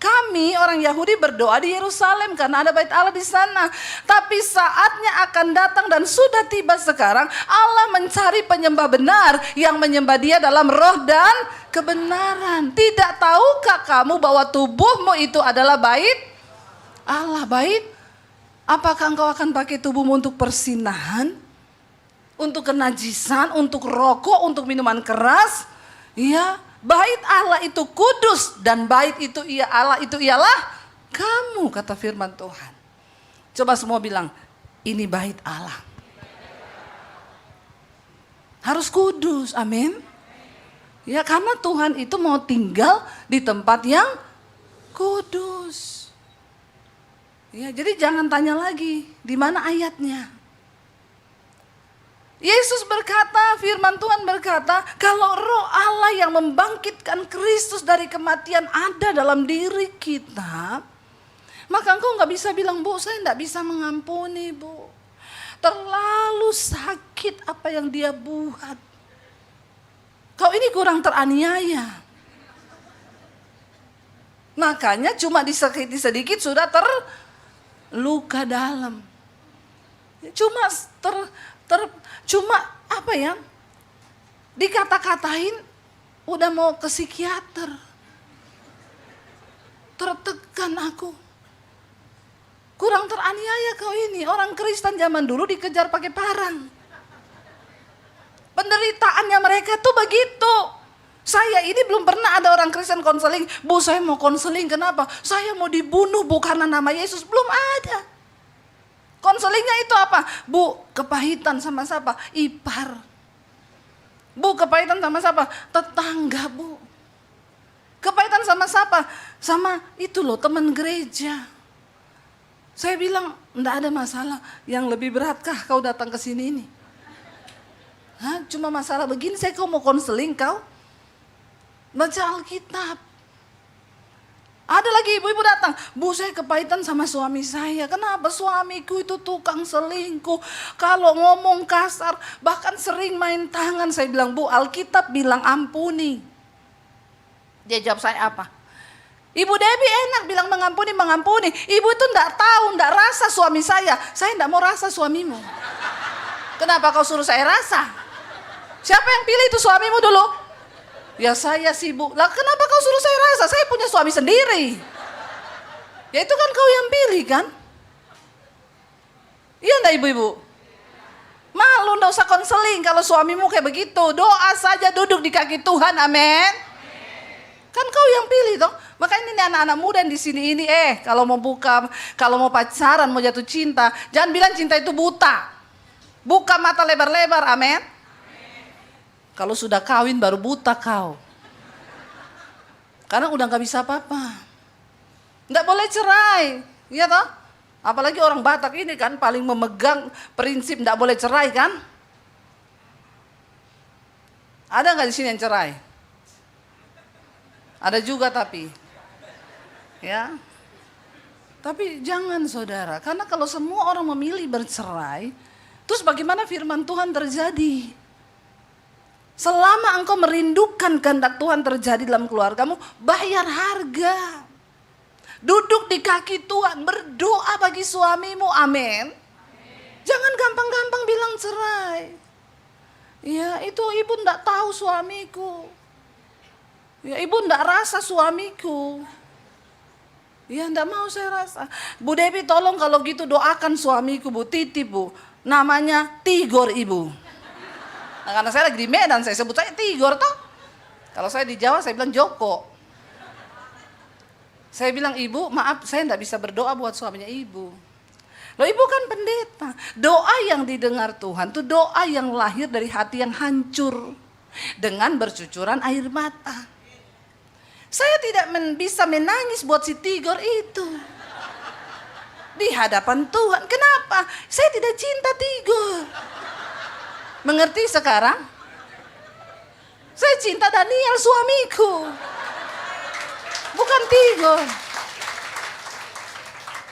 Kami orang Yahudi berdoa di Yerusalem karena ada bait Allah di sana. Tapi saatnya akan datang dan sudah tiba sekarang, Allah mencari penyembah benar yang menyembah Dia dalam roh dan kebenaran. Tidak tahukah kamu bahwa tubuhmu itu adalah bait Allah? Bait? Apakah engkau akan pakai tubuhmu untuk persinahan? Untuk kenajisan, untuk rokok, untuk minuman keras? Ya. Bait Allah itu kudus dan bait itu Allah itu ialah kamu, kata firman Tuhan. Coba semua bilang, ini bait Allah. Harus kudus, amin. Ya, karena Tuhan itu mau tinggal di tempat yang kudus. Ya, jadi jangan tanya lagi di mana ayatnya. Yesus berkata, firman Tuhan berkata, kalau roh Allah yang membangkitkan Kristus dari kematian ada dalam diri kita, maka engkau gak bisa bilang, Bu, saya gak bisa mengampuni, Bu. Terlalu sakit apa yang dia buat. Kau ini kurang teraniaya. Makanya cuma disakiti sedikit sudah terluka dalam. Cuma apa ya, dikata-katain udah mau ke psikiater. Tertekan aku. Kurang teraniaya kau ini. Orang Kristen zaman dulu dikejar pakai parang. Penderitaannya mereka tuh begitu. Saya ini belum pernah ada orang Kristen konseling, Bu, saya mau konseling, kenapa? Saya mau dibunuh, Bu, karena nama Yesus. Belum ada. Konselingnya itu apa? Bu, kepahitan sama siapa? Ipar. Bu, kepahitan sama siapa? Tetangga, Bu. Kepahitan sama siapa? Sama itu loh, teman gereja. Saya bilang, enggak ada masalah. Yang lebih beratkah kau datang ke sini ini? Hah? Cuma masalah begini, saya kau mau konseling kau? Baca Alkitab. Ada lagi ibu-ibu datang, Bu, saya kepahitan sama suami saya. Kenapa? Suamiku itu tukang selingkuh. Kalau ngomong kasar, bahkan sering main tangan. Saya bilang, Bu, Alkitab bilang ampuni. Dia jawab saya apa? Ibu Debbie enak bilang mengampuni. Ibu itu enggak tahu, enggak rasa suami saya. Saya enggak mau rasa suamimu. Kenapa kau suruh saya rasa? Siapa yang pilih itu suamimu dulu? Ya saya sih, Bu. Lah kenapa kau suruh saya rasa? Saya punya suami sendiri. Ya itu kan kau yang pilih kan? Iya enggak ibu-ibu? Malu, enggak usah konseling kalau suamimu kayak begitu. Doa saja, duduk di kaki Tuhan, amin. Kan kau yang pilih toh. Makanya ini anak-anak muda yang di sini ini, kalau mau kalau mau pacaran, mau jatuh cinta, jangan bilang cinta itu buta. Buka mata lebar-lebar, amin. Kalau sudah kawin baru buta kau. Karena udah gak bisa apa-apa. Nggak boleh cerai, iya toh? Apalagi orang Batak ini kan paling memegang prinsip nggak boleh cerai kan? Ada nggak di sini yang cerai? Ada juga tapi, ya. Tapi jangan saudara, karena kalau semua orang memilih bercerai, terus bagaimana firman Tuhan terjadi? Selama engkau merindukan kehendak Tuhan terjadi dalam keluargamu, bayar harga. Duduk di kaki Tuhan, berdoa bagi suamimu, amin. Jangan gampang-gampang bilang cerai. Ya itu ibu ndak tahu suamiku. Ya ibu ndak rasa suamiku. Ya ndak mau saya rasa. Bu Devi tolong kalau gitu doakan suamiku bu, titip bu. Namanya Tigor ibu. Nah, karena saya lagi di Medan, saya sebut saya Tigor toh. Kalau saya di Jawa saya bilang Joko. Saya bilang ibu maaf saya ndak bisa berdoa buat suaminya ibu. Loh ibu kan pendeta. Doa yang didengar Tuhan itu doa yang lahir dari hati yang hancur. Dengan bercucuran air mata. Saya tidak bisa menangis buat si Tigor itu. Di hadapan Tuhan. Kenapa? Saya tidak cinta Tigor. Mengerti sekarang? Saya cinta Daniel suamiku. Bukan Tigor.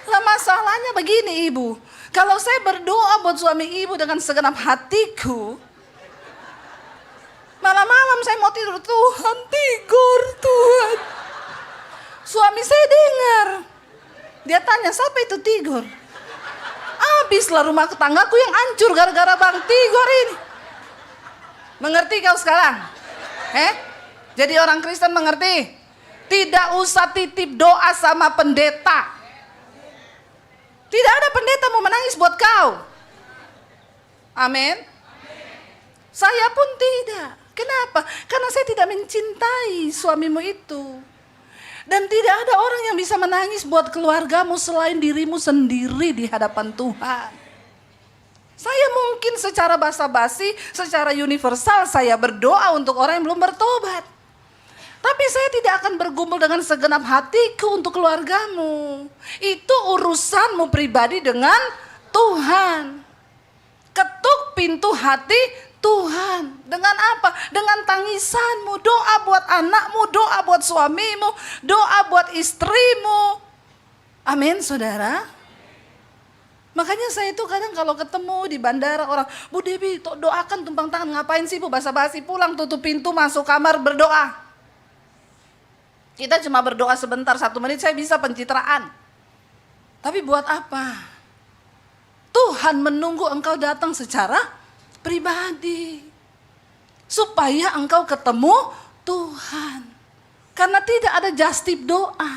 Lah masalahnya begini ibu. Kalau saya berdoa buat suami ibu dengan segenap hatiku. Malam-malam saya mau tidur, Tuhan Tigor Tuhan. Suami saya dengar. Dia tanya siapa itu Tigor. Habislah rumah tetanggaku yang hancur gara-gara Bang Tigor ini. Mengerti kau sekarang? Jadi orang Kristen mengerti? Tidak usah titip doa sama pendeta. Tidak ada pendeta mau menangis buat kau. Amin. Saya pun tidak. Kenapa? Karena saya tidak mencintai suamimu itu. Dan tidak ada orang yang bisa menangis buat keluargamu selain dirimu sendiri di hadapan Tuhan. Saya mungkin secara basa-basi, secara universal saya berdoa untuk orang yang belum bertobat. Tapi saya tidak akan bergumul dengan segenap hatiku untuk keluargamu. Itu urusanmu pribadi dengan Tuhan. Ketuk pintu hati Tuhan. Dengan apa? Dengan tangisanmu. Doa buat anakmu, doa buat suamimu, doa buat istrimu. Amin saudara. Makanya saya itu kadang kalau ketemu di bandara orang, Bu Devi doakan tumpang tangan. Ngapain sih Bu basa-basi, pulang tutup pintu masuk kamar berdoa. Kita cuma berdoa sebentar, 1 menit saya bisa pencitraan. Tapi buat apa? Tuhan menunggu engkau datang secara pribadi. Supaya engkau ketemu Tuhan. Karena tidak ada just tip doa.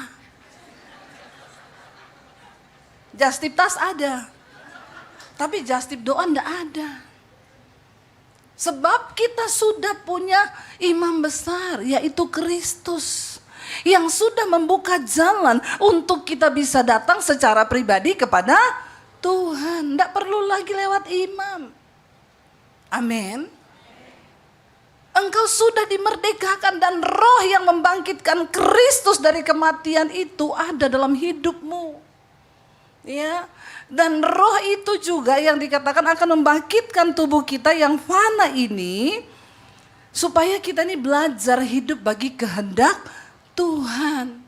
Just tip tas ada. Tapi just tip doa enggak ada. Sebab kita sudah punya imam besar, yaitu Kristus. Yang sudah membuka jalan untuk kita bisa datang secara pribadi kepada Tuhan. Tidak perlu lagi lewat imam. Amin. Engkau sudah dimerdekakan dan roh yang membangkitkan Kristus dari kematian itu ada dalam hidupmu. Ya, dan roh itu juga yang dikatakan akan membangkitkan tubuh kita yang fana ini supaya kita ini belajar hidup bagi kehendak Tuhan.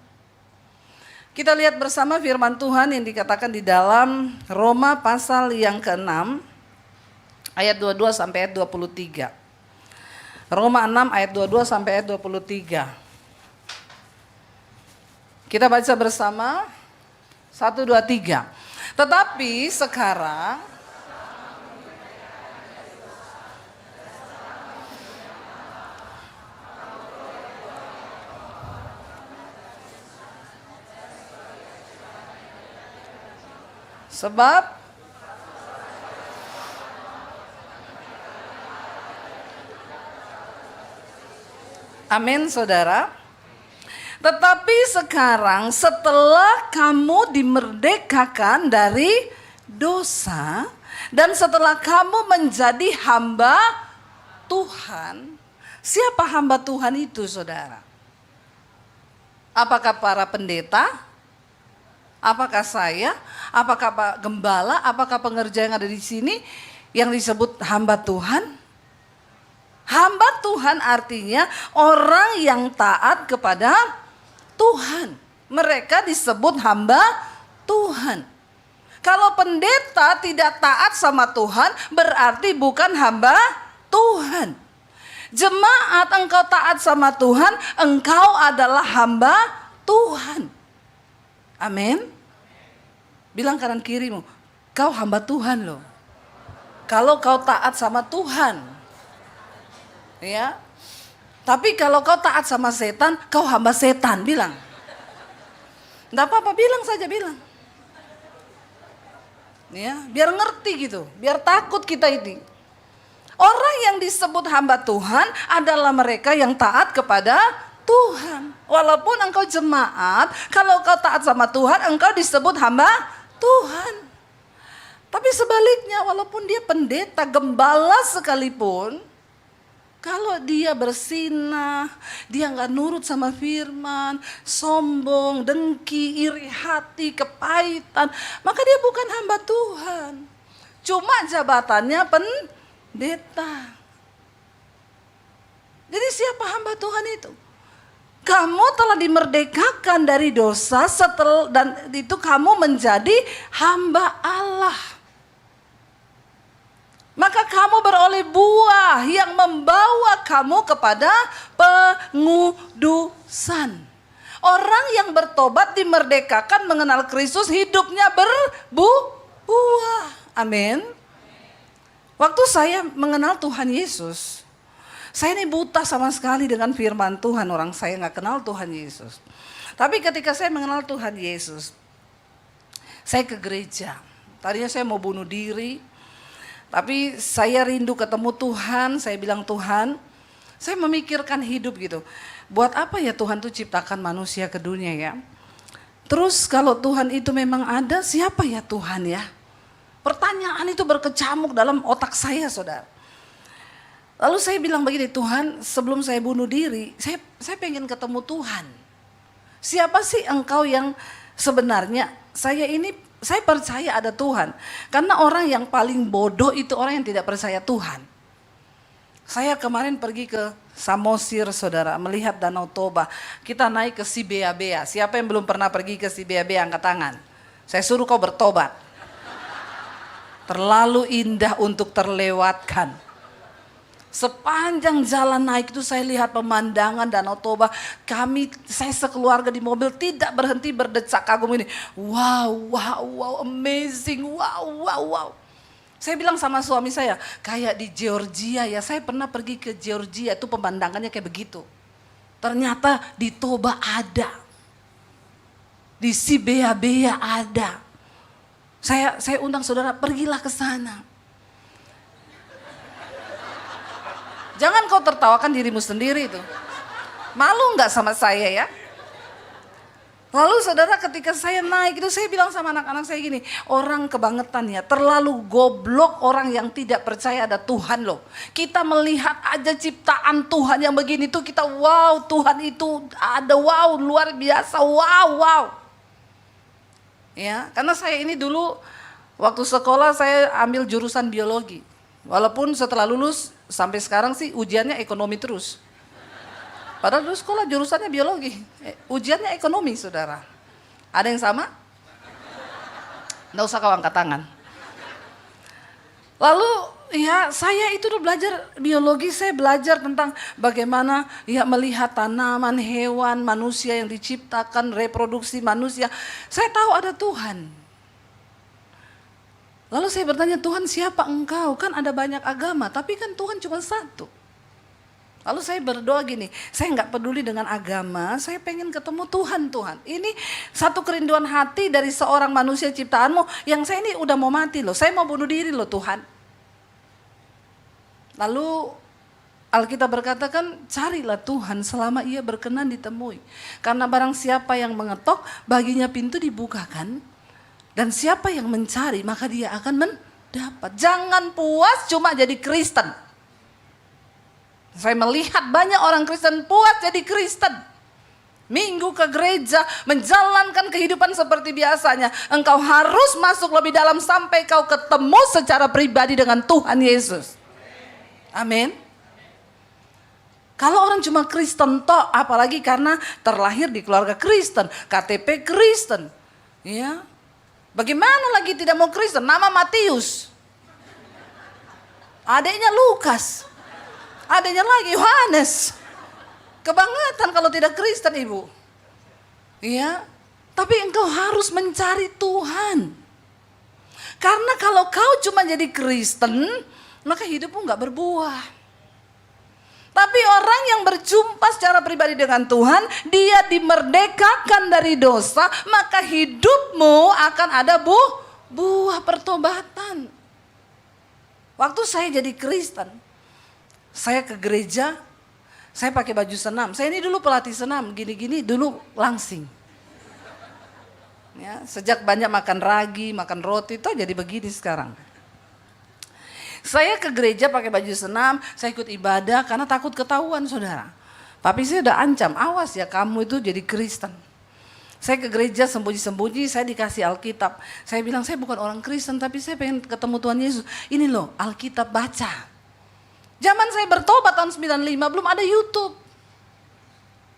Kita lihat bersama firman Tuhan yang dikatakan di dalam Roma pasal yang ke-6 ayat 22 sampai ayat 23. Roma 6 ayat 22 sampai ayat 23. Kita baca bersama 1, 2, 3. Tetapi sekarang sebab Amin, saudara. Tetapi sekarang setelah kamu dimerdekakan dari dosa dan setelah kamu menjadi hamba Tuhan. Siapa hamba Tuhan itu, saudara? Apakah para pendeta? Apakah saya? Apakah Pak Gembala? Apakah pengerja yang ada di sini yang disebut hamba Tuhan? Hamba Tuhan artinya orang yang taat kepada Tuhan. Mereka disebut hamba Tuhan. Kalau pendeta tidak taat sama Tuhan, berarti bukan hamba Tuhan. Jemaat, engkau taat sama Tuhan, engkau adalah hamba Tuhan. Amin. Bilang kanan kirimu, kau hamba Tuhan loh. Kalau kau taat sama Tuhan. Ya. Tapi kalau kau taat sama setan, kau hamba setan, bilang. Enggak apa-apa, bilang saja, bilang. Ya, biar ngerti gitu, biar takut kita ini. Orang yang disebut hamba Tuhan adalah mereka yang taat kepada Tuhan. Walaupun engkau jemaat, kalau kau taat sama Tuhan, engkau disebut hamba Tuhan. Tapi sebaliknya, walaupun dia pendeta, gembala sekalipun, kalau dia bersinah, dia nggak nurut sama firman, sombong, dengki, iri hati, kepahitan, maka dia bukan hamba Tuhan. Cuma jabatannya pendeta. Jadi siapa hamba Tuhan itu? Kamu telah dimerdekakan dari dosa dan itu kamu menjadi hamba Allah. Maka kamu beroleh buah yang membawa kamu kepada pengudusan. Orang yang bertobat dimerdekakan mengenal Kristus, hidupnya berbuah. Amin. Waktu saya mengenal Tuhan Yesus, saya ini buta sama sekali dengan firman Tuhan. Orang saya nggak kenal Tuhan Yesus. Tapi ketika saya mengenal Tuhan Yesus, saya ke gereja. Tadinya saya mau bunuh diri. Tapi saya rindu ketemu Tuhan, saya bilang Tuhan, saya memikirkan hidup gitu. Buat apa ya Tuhan tuh ciptakan manusia ke dunia ya? Terus kalau Tuhan itu memang ada, siapa ya Tuhan ya? Pertanyaan itu berkecamuk dalam otak saya, saudara. Lalu saya bilang begini, Tuhan sebelum saya bunuh diri, saya pengen ketemu Tuhan. Siapa sih engkau yang sebenarnya saya percaya ada Tuhan. Karena orang yang paling bodoh itu orang yang tidak percaya Tuhan. Saya kemarin pergi ke Samosir, saudara, melihat Danau Toba. Kita naik ke Sibea-bea. Siapa yang belum pernah pergi ke Sibea-bea, angkat tangan. Saya suruh kau bertobat. Terlalu indah untuk terlewatkan. Sepanjang jalan naik itu saya lihat pemandangan Danau Toba. Saya sekeluarga di mobil tidak berhenti berdecak kagum ini. Wow, amazing, wow. Saya bilang sama suami saya, kayak di Georgia ya, saya pernah pergi ke Georgia, itu pemandangannya kayak begitu. Ternyata di Toba ada. Di Sibea-bea ada. Saya undang saudara, pergilah ke sana. Jangan kau tertawakan dirimu sendiri itu. Malu nggak sama saya ya? Lalu saudara ketika saya naik itu saya bilang sama anak-anak saya gini, orang kebangetan ya, terlalu goblok orang yang tidak percaya ada Tuhan loh. Kita melihat aja ciptaan Tuhan yang begini tuh kita wow, Tuhan itu ada, wow, luar biasa, wow. Ya, karena saya ini dulu waktu sekolah saya ambil jurusan biologi. Walaupun setelah lulus sampai sekarang sih ujiannya ekonomi terus. Padahal dulu sekolah jurusannya biologi, ujiannya ekonomi, saudara. Ada yang sama? Nggak usah kau angkat tangan. Lalu ya saya itu udah belajar biologi, saya belajar tentang bagaimana ya melihat tanaman, hewan, manusia yang diciptakan, reproduksi manusia. Saya tahu ada Tuhan. Lalu saya bertanya, Tuhan siapa engkau? Kan ada banyak agama, tapi kan Tuhan cuma satu. Lalu saya berdoa gini, saya nggak peduli dengan agama, saya pengen ketemu Tuhan. Ini satu kerinduan hati dari seorang manusia ciptaanmu, yang saya ini udah mau mati loh, saya mau bunuh diri loh Tuhan. Lalu Alkitab berkata kan, carilah Tuhan selama ia berkenan ditemui. Karena barang siapa yang mengetok, baginya pintu dibukakan. Dan siapa yang mencari, maka dia akan mendapat. Jangan puas cuma jadi Kristen. Saya melihat banyak orang Kristen puas jadi Kristen. Minggu ke gereja, menjalankan kehidupan seperti biasanya. Engkau harus masuk lebih dalam sampai kau ketemu secara pribadi dengan Tuhan Yesus. Amin. Kalau orang cuma Kristen toh, apalagi karena terlahir di keluarga Kristen, KTP Kristen, ya, bagaimana lagi tidak mau Kristen? Nama Matius, adiknya Lukas, adiknya lagi Yohanes. Kebangetan kalau tidak Kristen ibu, ya. Tapi engkau harus mencari Tuhan, karena kalau kau cuma jadi Kristen, maka hidupmu nggak berbuah. Tapi orang yang berjumpa secara pribadi dengan Tuhan, dia dimerdekakan dari dosa, maka hidupmu akan ada buah pertobatan. Waktu saya jadi Kristen, saya ke gereja, saya pakai baju senam. Saya ini dulu pelatih senam, gini-gini dulu langsing. Ya, sejak banyak makan ragi, makan roti, itu jadi begini sekarang. Saya ke gereja pakai baju senam, saya ikut ibadah karena takut ketahuan saudara. Tapi saya udah ancam, awas ya kamu itu jadi Kristen. Saya ke gereja sembunyi-sembunyi, saya dikasih Alkitab. Saya bilang saya bukan orang Kristen tapi saya pengen ketemu Tuhan Yesus. Ini loh Alkitab baca. Zaman saya bertobat tahun 95 belum ada YouTube.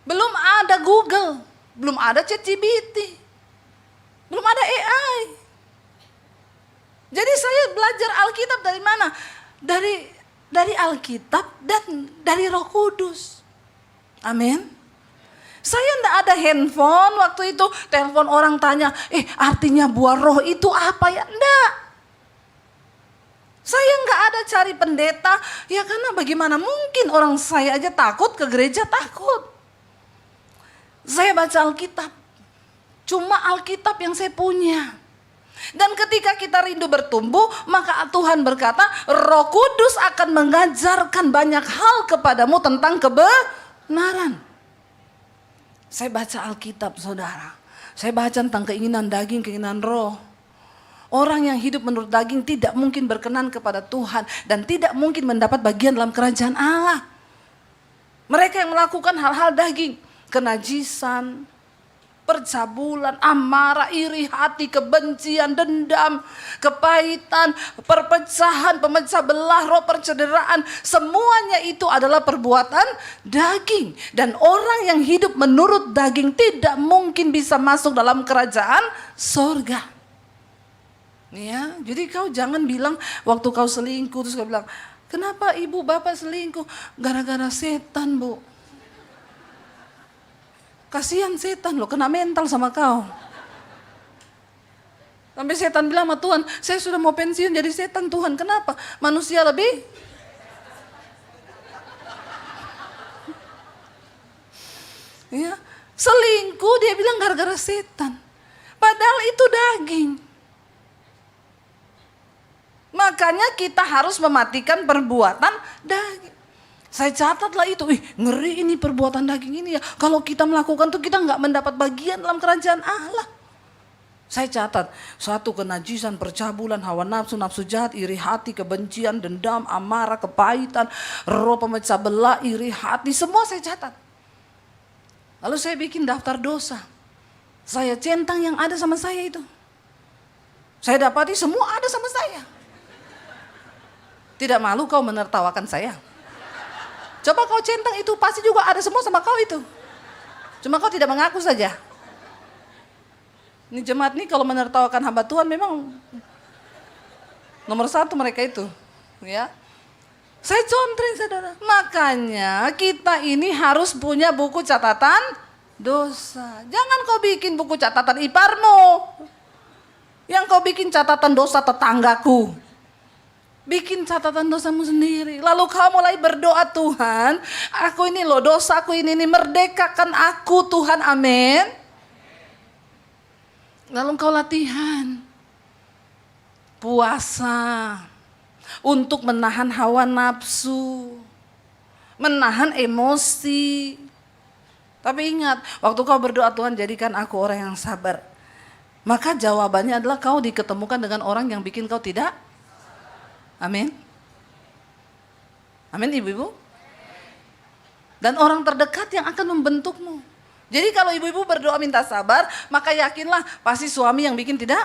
Belum ada Google, belum ada ChatGPT. Belum ada AI. Jadi saya belajar Alkitab dari mana? Dari Alkitab dan dari Roh Kudus. Amin. Saya enggak ada handphone waktu itu. Telepon orang tanya, artinya buah roh itu apa ya? Enggak. Saya enggak ada cari pendeta. Ya karena bagaimana mungkin orang saya aja takut ke gereja takut. Saya baca Alkitab. Cuma Alkitab yang saya punya. Dan ketika kita rindu bertumbuh, maka Tuhan berkata, Roh Kudus akan mengajarkan banyak hal kepadamu tentang kebenaran. Saya baca Alkitab saudara. Saya baca tentang keinginan daging, keinginan roh. Orang yang hidup menurut daging tidak mungkin berkenan kepada Tuhan. Dan tidak mungkin mendapat bagian dalam kerajaan Allah. Mereka yang melakukan hal-hal daging, kenajisan, percabulan, amarah, iri hati, kebencian, dendam, kepahitan, perpecahan, pemecah belah, roh percederaan. Semuanya itu adalah perbuatan daging. Dan orang yang hidup menurut daging tidak mungkin bisa masuk dalam kerajaan sorga. Ya, jadi kau jangan bilang waktu kau selingkuh terus kau bilang, kenapa ibu bapak selingkuh? Gara-gara setan bu. Kasihan setan loh, kena mental sama kau. Sampai setan bilang sama Tuhan, saya sudah mau pensiun jadi setan Tuhan. Kenapa? Manusia lebih. Ya, selingkuh dia bilang gara-gara setan. Padahal itu daging. Makanya kita harus mematikan perbuatan daging. Saya catatlah itu, ngeri ini perbuatan daging ini ya. Kalau kita melakukan tuh kita nggak mendapat bagian dalam kerajaan Allah. Saya catat, 1 kenajisan, percabulan, hawa nafsu, nafsu jahat, iri hati, kebencian, dendam, amarah, kepahitan, roh pemecah belah, iri hati, semua saya catat. Lalu saya bikin daftar dosa. Saya centang yang ada sama saya itu. Saya dapati semua ada sama saya. Tidak malu kau menertawakan saya? Coba kau centang itu pasti juga ada semua sama kau itu. Cuma kau tidak mengaku saja. Ini jemaat ini kalau menertawakan hamba Tuhan memang nomor 1 mereka itu. Ya, saya contring saudara. Makanya kita ini harus punya buku catatan dosa. Jangan kau bikin buku catatan iparmu. Yang kau bikin catatan dosa tetanggaku. Bikin catatan dosamu sendiri. Lalu kau mulai berdoa, Tuhan, aku ini loh dosaku ini merdekakan aku Tuhan, amin. Lalu kau latihan. Puasa. Untuk menahan hawa nafsu. menahan emosi. Tapi ingat, waktu kau berdoa, Tuhan jadikan aku orang yang sabar, maka jawabannya adalah kau diketemukan dengan orang yang bikin kau tidak. Amin. Amin ibu-ibu. Dan orang terdekat yang akan membentukmu. Jadi kalau ibu-ibu berdoa minta sabar, maka yakinlah pasti suami yang bikin tidak.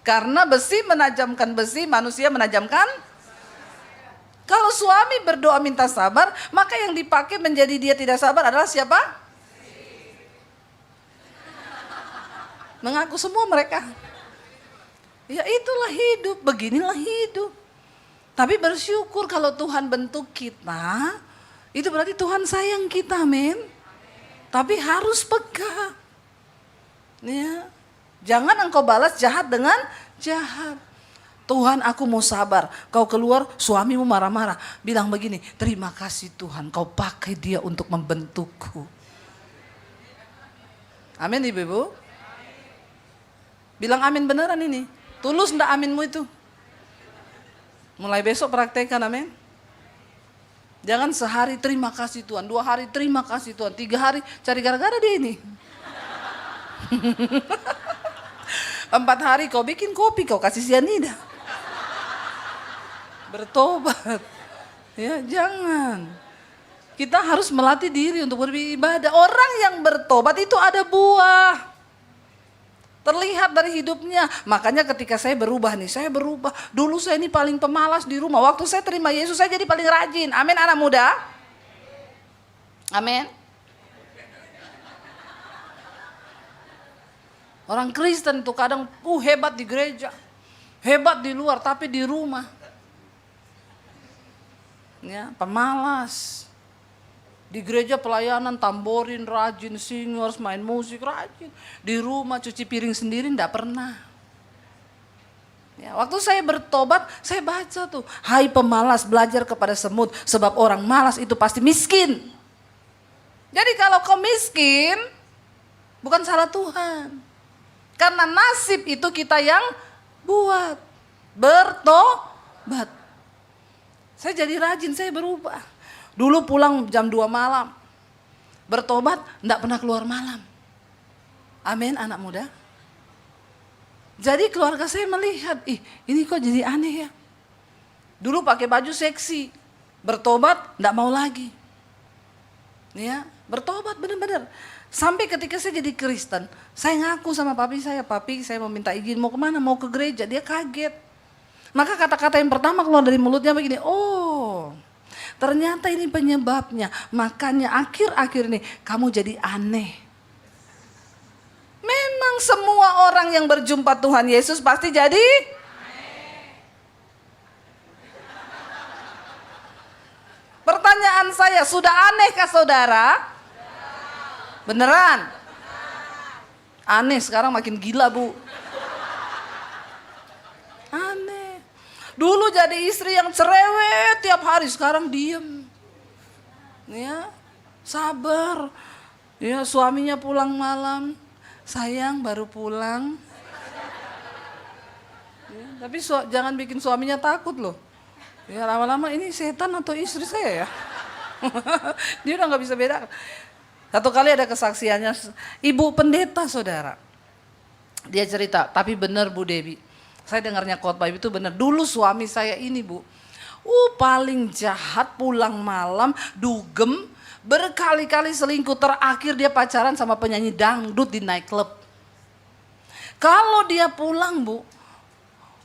Karena besi menajamkan besi, manusia menajamkan. Kalau suami berdoa minta sabar, maka yang dipakai menjadi dia tidak sabar adalah siapa? Mengaku semua mereka. Ya itulah hidup, beginilah hidup. Tapi bersyukur kalau Tuhan bentuk kita, itu berarti Tuhan sayang kita, amin. Tapi harus peka. Ya. Jangan engkau balas jahat dengan jahat. Tuhan, aku mau sabar. Kau keluar, suamimu marah-marah. Bilang begini, terima kasih Tuhan, kau pakai dia untuk membentukku. Amin ibu-ibu. Bilang amin beneran ini. Tulus ndak aminmu itu? Mulai besok praktekkan, amin. Jangan sehari terima kasih Tuhan, 2 hari terima kasih Tuhan, 3 hari cari gara-gara dia ini. 4 hari kau bikin kopi, kau kasih sianida. Bertobat. Ya, jangan. Kita harus melatih diri untuk beribadah. Orang yang bertobat itu ada buah. Terlihat dari hidupnya. Makanya ketika saya berubah nih, saya berubah. Dulu saya ini paling pemalas di rumah. Waktu saya terima Yesus, saya jadi paling rajin. Amin anak muda. Amin. Orang Kristen tuh kadang hebat di gereja, hebat di luar, tapi di rumah ya pemalas. Di gereja pelayanan tamborin rajin, singers, main musik rajin. Di rumah cuci piring sendiri enggak pernah. Ya, waktu saya bertobat, saya baca tuh, hai pemalas belajar kepada semut, sebab orang malas itu pasti miskin. Jadi kalau kau miskin, bukan salah Tuhan. Karena nasib itu kita yang buat. Bertobat. Saya jadi rajin, saya berubah. Dulu pulang jam 2 malam. Bertobat, enggak pernah keluar malam. Amin anak muda. Jadi keluarga saya melihat, ini kok jadi aneh ya. Dulu pakai baju seksi. Bertobat, enggak mau lagi. Ya, bertobat benar-benar. Sampai ketika saya jadi Kristen, saya ngaku sama papi saya mau minta izin, mau kemana, mau ke gereja, dia kaget. Maka kata-kata yang pertama keluar dari mulutnya begini, oh ternyata ini penyebabnya, makanya akhir-akhir ini kamu jadi aneh. Memang semua orang yang berjumpa Tuhan Yesus pasti jadi aneh. Pertanyaan saya, sudah anehkah saudara? Beneran? Aneh, sekarang makin gila bu. Aneh. Dulu jadi istri yang cerewet tiap hari, sekarang diem. Ya, sabar. Ya, suaminya pulang malam, sayang baru pulang. Ya, tapi jangan bikin suaminya takut loh. Ya lama-lama ini setan atau istri saya ya. Dia udah gak bisa bedakan. Satu kali ada kesaksiannya ibu pendeta saudara. Dia cerita, tapi benar Bu Dewi. Saya dengarnya khotbah itu benar. Dulu suami saya ini bu, paling jahat, pulang malam, dugem, berkali-kali selingkuh. Terakhir dia pacaran sama penyanyi dangdut di nightclub. Kalau dia pulang bu,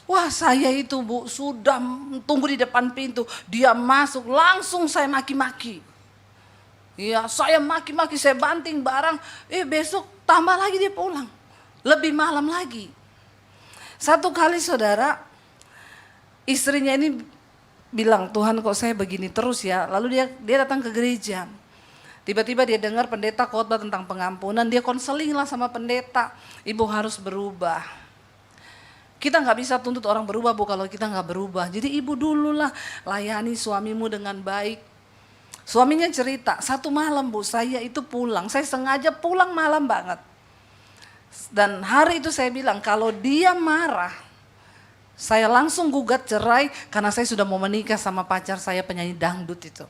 wah saya itu bu sudah tunggu di depan pintu. Dia masuk langsung saya maki-maki. Ya saya maki-maki, saya banting barang. Besok tambah lagi dia pulang. Lebih malam lagi. Satu kali saudara, istrinya ini bilang, Tuhan kok saya begini terus ya. Lalu dia datang ke gereja. Tiba-tiba dia dengar pendeta khotbah tentang pengampunan. Dia konseling lah sama pendeta. Ibu harus berubah. Kita gak bisa tuntut orang berubah bu kalau kita gak berubah. Jadi ibu dululah layani suamimu dengan baik. Suaminya cerita, satu malam bu saya itu pulang, saya sengaja pulang malam banget. Dan hari itu saya bilang kalau dia marah, Saya langsung gugat cerai karena saya sudah mau menikah sama pacar saya penyanyi dangdut itu.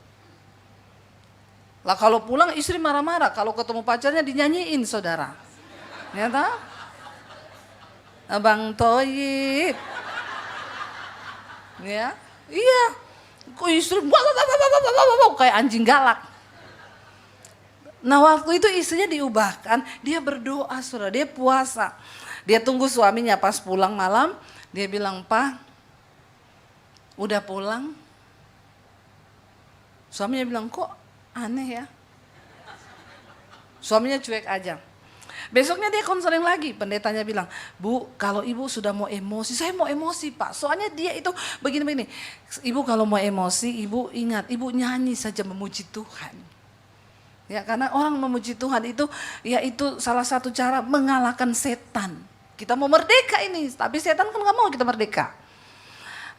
Lah kalau pulang istri marah-marah, kalau ketemu pacarnya dinyanyiin saudara. Ya tak? Abang Toyib. Ya, iya. Kok istri kayak anjing galak. Nah waktu itu istrinya diubahkan, dia berdoa saudara, dia puasa. Dia tunggu suaminya pas pulang malam, dia bilang, "Pak, udah pulang?" Suaminya bilang, "Kok aneh ya?" Suaminya cuek aja. Besoknya dia konseling lagi, pendetanya bilang, "Bu, kalau ibu sudah mau emosi," "Saya mau emosi Pak, soalnya dia itu begini-begini." "Ibu kalau mau emosi, ibu ingat, ibu nyanyi saja memuji Tuhan." Ya karena orang memuji Tuhan itu, ya itu salah satu cara mengalahkan setan. Kita mau merdeka ini, tapi setan kan gak mau kita merdeka.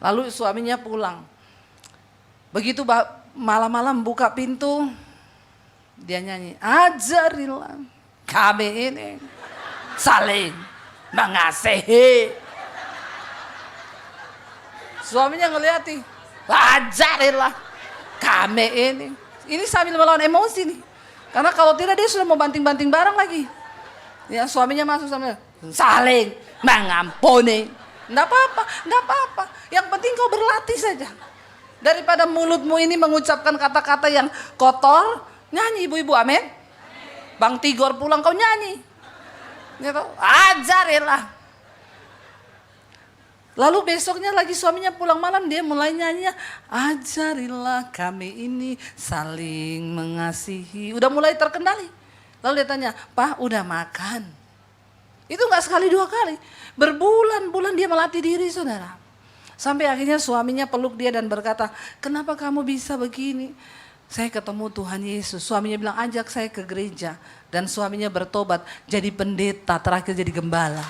Lalu suaminya pulang. Begitu malam-malam buka pintu, dia nyanyi, "Ajarilah kami ini saling mengasihi." Suaminya ngeliati, "Ajarilah kami ini." Ini sambil melawan emosi nih. Karena kalau tidak dia sudah mau banting-banting barang lagi. Ya suaminya masuk sama saling mengampuni. Enggak apa-apa, enggak apa-apa. Yang penting kau berlatih saja. Daripada mulutmu ini mengucapkan kata-kata yang kotor, nyanyi ibu-ibu, amin. Bang Tigor pulang kau nyanyi. Gitu. Ajarilah. Lalu besoknya lagi suaminya pulang malam, dia mulai nyanyi, "Ajarilah kami ini saling mengasihi." Udah mulai terkendali. Lalu dia tanya, "Pak, udah makan?" Itu gak sekali dua kali. Berbulan-bulan dia melatih diri saudara. Sampai akhirnya suaminya peluk dia dan berkata, "Kenapa kamu bisa begini?" "Saya ketemu Tuhan Yesus." Suaminya bilang, "Ajak saya ke gereja." Dan suaminya bertobat jadi pendeta, terakhir jadi gembala.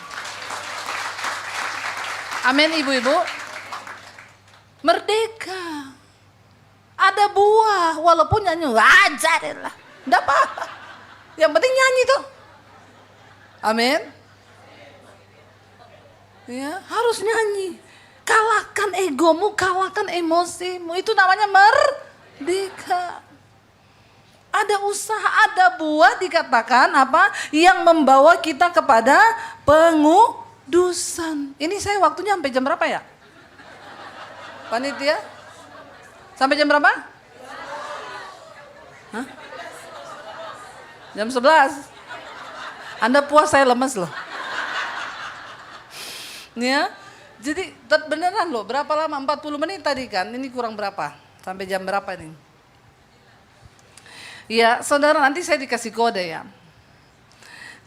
Amin ibu-ibu. Merdeka. Ada buah walaupun nyanyi, "Ajarilah." Enggak apa-apa. Yang penting nyanyi tuh. Amin. Ya, harus nyanyi. Kalahkan egomu, kalahkan emosimu. Itu namanya merdeka. Ada usaha, ada buah dikatakan apa? Yang membawa kita kepada pengudusan. Ini saya waktunya sampai jam berapa ya? Panitia? Sampai jam berapa? Hah? Jam 11. Anda puas, saya lemes loh. Ya, jadi beneran loh, berapa lama? 40 menit tadi kan, ini kurang berapa? Sampai jam berapa nih? Ya, saudara nanti saya dikasih kode ya.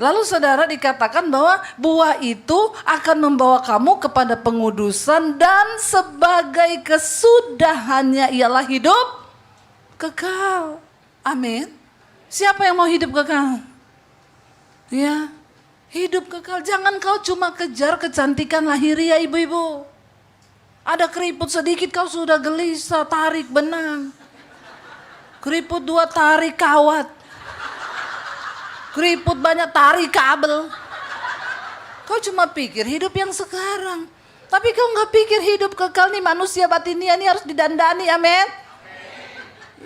Lalu saudara dikatakan bahwa buah itu akan membawa kamu kepada pengudusan dan sebagai kesudahannya ialah hidup kekal. Amin. Siapa yang mau hidup kekal? Ya, hidup kekal. Jangan kau cuma kejar kecantikan lahiriah ibu-ibu. Ada keriput sedikit kau sudah gelisah, tarik benang. Keriput 2 tarik kawat. Keriput banyak tarik kabel. Kau cuma pikir hidup yang sekarang. Tapi kau gak pikir hidup kekal nih manusia batinia nih harus didandani, amin.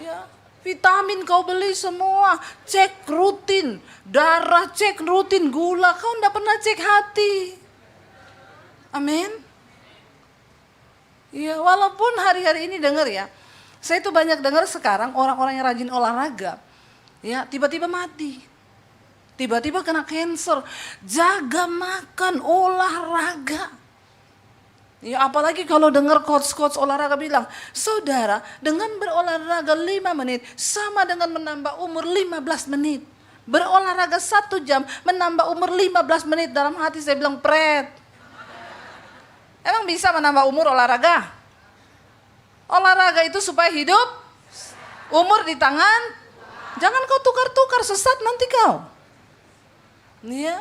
Ya, vitamin kau beli semua, cek rutin. Darah cek rutin, gula kau gak pernah cek hati. Amin. Ya, walaupun hari-hari ini dengar ya. Saya tuh banyak dengar sekarang orang-orang yang rajin olahraga. Ya, tiba-tiba mati. Tiba-tiba kena cancer. Jaga makan, olahraga. Ya apalagi kalau dengar coach-coach olahraga bilang, saudara dengan berolahraga 5 menit sama dengan menambah umur 15 menit. Berolahraga 1 jam menambah umur 15 menit. Dalam hati saya bilang, pret. Emang bisa menambah umur olahraga? Olahraga itu supaya hidup, umur di tangan. Jangan kau tukar-tukar, sesat nanti kau. Ya,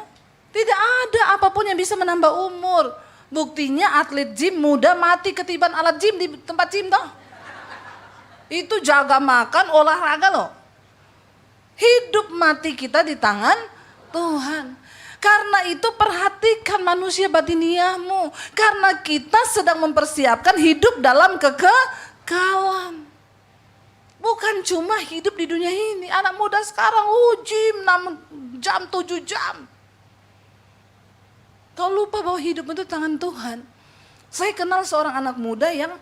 tidak ada apapun yang bisa menambah umur. Buktinya atlet gym muda mati ketiban alat gym di tempat gym toh. Itu jaga makan, olahraga loh. Hidup mati kita di tangan Tuhan. Karena itu perhatikan manusia batiniahmu. Karena kita sedang mempersiapkan hidup dalam kekekalan. Bukan cuma hidup di dunia ini. Anak muda sekarang gym 6 jam, 7 jam. Kau lupa bahwa hidup itu tangan Tuhan. Saya kenal seorang anak muda yang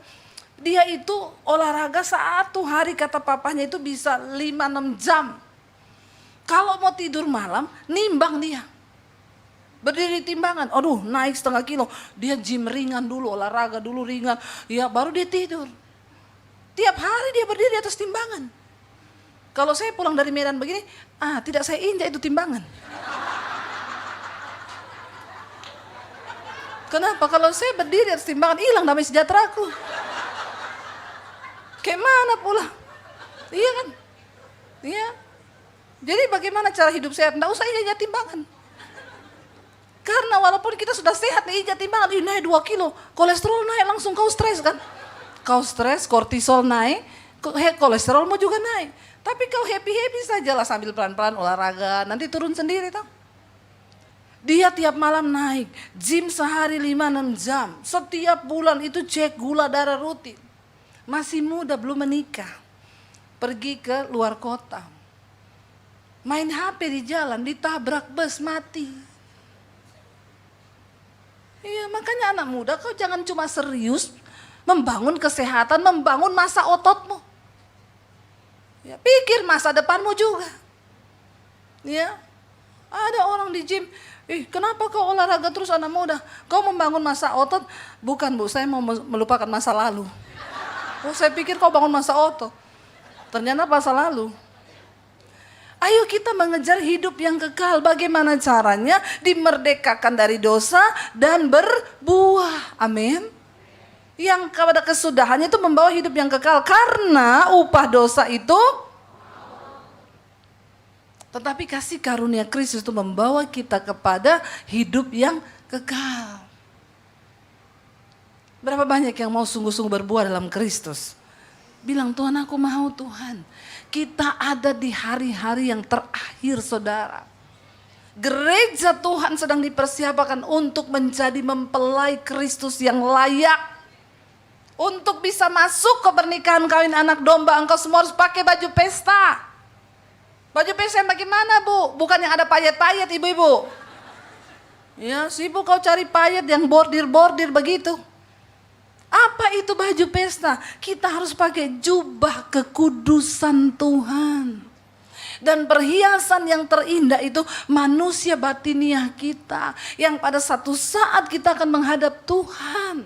dia itu olahraga 1 hari kata papanya itu bisa 5-6 jam. Kalau mau tidur malam, nimbang dia. Berdiri timbangan, aduh naik 0,5 kilo. Dia gym ringan dulu, olahraga dulu ringan. Ya baru dia tidur. Tiap hari dia berdiri di atas timbangan. Kalau saya pulang dari Medan begini, tidak saya injak itu timbangan. Kenapa? Kalau saya berdiri di atas timbangan, hilang damai sejahteraku. Kayak mana pula? Iya kan? Iya. Jadi bagaimana cara hidup sehat? Nggak usah injak timbangan. Karena walaupun kita sudah sehat nih, injak timbangan, naik 2 kilo. Kolesterol naik langsung kau stres kan? Kau stres, kortisol naik, kolesterolmu juga naik. Tapi kau happy-happy saja lah sambil pelan-pelan olahraga, nanti turun sendiri tau. Dia tiap malam naik, gym sehari 5-6 jam. Setiap bulan itu cek gula darah rutin. Masih muda, belum menikah. Pergi ke luar kota. Main HP di jalan, ditabrak bus, mati. Iya, makanya anak muda kau jangan cuma serius membangun kesehatan, membangun masa ototmu. Ya, pikir masa depanmu juga. Ya, ada orang di gym, kenapa kau olahraga terus anak muda? Kau membangun masa otot? Bukan Bu, saya mau melupakan masa lalu. Oh, saya pikir kau bangun masa otot. Ternyata masa lalu. Ayo kita mengejar hidup yang kekal. Bagaimana caranya? Dimerdekakan dari dosa dan berbuah. Amin. Yang kepada kesudahannya itu membawa hidup yang kekal. Karena upah dosa itu, tetapi kasih karunia Kristus itu membawa kita kepada hidup yang kekal. Berapa banyak yang mau sungguh-sungguh berbuah dalam Kristus? Bilang, Tuhan aku mau Tuhan. Kita ada di hari-hari yang terakhir saudara. Gereja Tuhan sedang dipersiapkan untuk menjadi mempelai Kristus yang layak. Untuk bisa masuk ke pernikahan kawin anak domba, engkau semua harus pakai baju pesta. Baju pesta yang bagaimana Bu? Bukan yang ada payet-payet ibu-ibu. Ya sibuk kau cari payet yang bordir-bordir begitu. Apa itu baju pesta? Kita harus pakai jubah kekudusan Tuhan. Dan perhiasan yang terindah itu manusia batiniah kita. Yang pada satu saat kita akan menghadap Tuhan.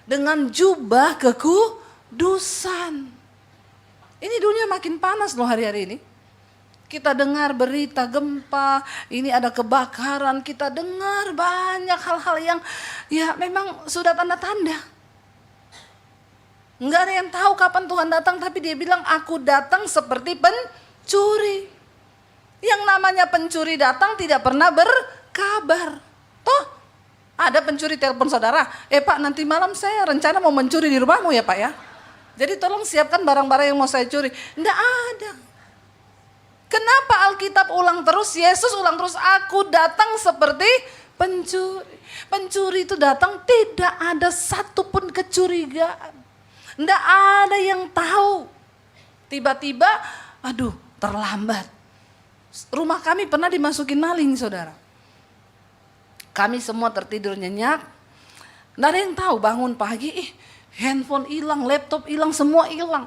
Dengan jubah kekudusan. Ini dunia makin panas loh hari-hari ini. Kita dengar berita gempa, ini ada kebakaran. Kita dengar banyak hal-hal yang ya memang sudah tanda-tanda. Enggak ada yang tahu kapan Tuhan datang, tapi dia bilang aku datang seperti pencuri. Yang namanya pencuri datang tidak pernah berkabar. Toh ada pencuri telepon saudara, Pak nanti malam saya rencana mau mencuri di rumahmu ya Pak ya. Jadi tolong siapkan barang-barang yang mau saya curi. Enggak ada. Kenapa Alkitab ulang terus, Yesus ulang terus, aku datang seperti pencuri. Pencuri itu datang tidak ada satupun kecurigaan. Nggak ada yang tahu. Tiba-tiba, aduh terlambat. Rumah kami pernah dimasukin maling saudara. Kami semua tertidur nyenyak. Nggak ada yang tahu, bangun pagi, handphone hilang, laptop hilang, semua hilang.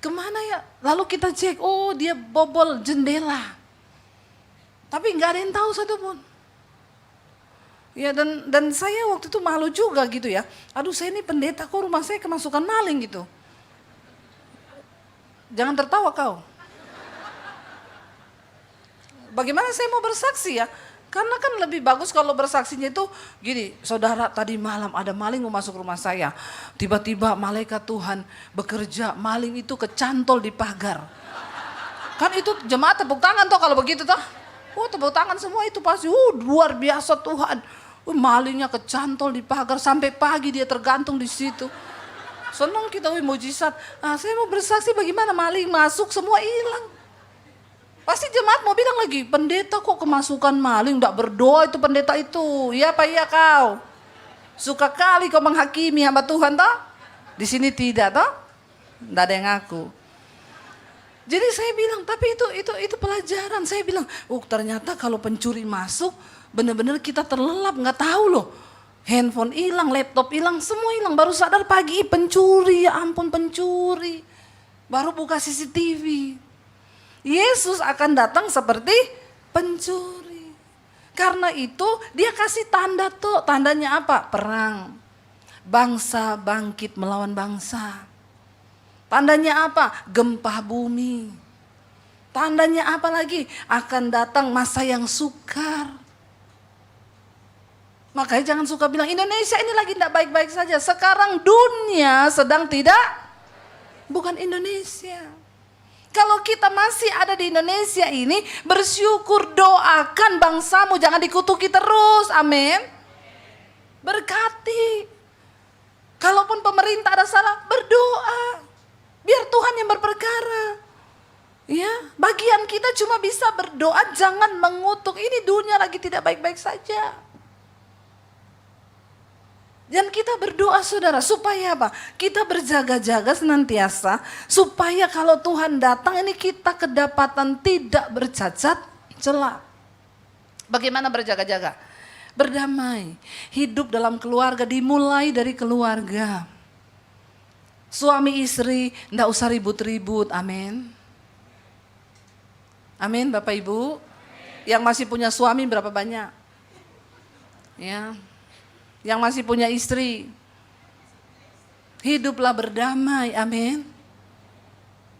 Kemana ya? Lalu kita cek, oh dia bobol jendela. Tapi nggak ada yang tahu satupun. Ya dan saya waktu itu malu juga gitu ya. Aduh saya ini pendeta kok rumah saya kemasukan maling gitu. Jangan tertawa kau. Bagaimana saya mau bersaksi ya? Karena kan lebih bagus kalau bersaksinya itu gini, saudara tadi malam ada maling mau masuk rumah saya. Tiba-tiba malaikat Tuhan bekerja, maling itu kecantol di pagar. Kan itu jemaat tepuk tangan toh kalau begitu toh. Oh tepuk tangan semua itu pasti, luar biasa Tuhan. Malingnya kecantol di pagar sampai pagi dia tergantung di situ. Senang kita mujizat. Saya mau bersaksi bagaimana maling masuk semua hilang. Pasti jemaat mau bilang lagi, pendeta kok kemasukan maling, enggak berdoa itu pendeta itu. Iya apa iya kau? Suka kali kau menghakimi hamba Tuhan toh? Di sini tidak toh? Enggak ada yang ngaku. Jadi saya bilang, tapi itu pelajaran. Saya bilang, ternyata kalau pencuri masuk, benar-benar kita terlelap, nggak tahu loh. Handphone hilang, laptop hilang, semua hilang. Baru sadar pagi pencuri, ya ampun pencuri. Baru buka CCTV. Yesus akan datang seperti pencuri. Karena itu dia kasih tanda tuh. Tandanya apa? Perang. Bangsa bangkit melawan bangsa. Tandanya apa? Gempa bumi. Tandanya apa lagi? Akan datang masa yang sukar. Makanya jangan suka bilang Indonesia ini lagi tidak baik-baik saja. Sekarang dunia sedang tidak. Bukan Indonesia. Kalau kita masih ada di Indonesia ini, bersyukur, doakan bangsamu, jangan dikutuki terus, amin. Berkati. Kalaupun pemerintah ada salah, berdoa. Biar Tuhan yang berperkara. Ya, bagian kita cuma bisa berdoa, jangan mengutuk. Ini dunia lagi tidak baik-baik saja. Dan kita berdoa saudara, supaya apa? Kita berjaga-jaga senantiasa, supaya kalau Tuhan datang ini kita kedapatan tidak bercacat celah. Bagaimana berjaga-jaga? Berdamai, hidup dalam keluarga dimulai dari keluarga. Suami istri enggak usah ribut-ribut, amin. Amin Bapak Ibu. Yang masih punya suami berapa banyak? Ya. Yang masih punya istri, hiduplah berdamai, amin.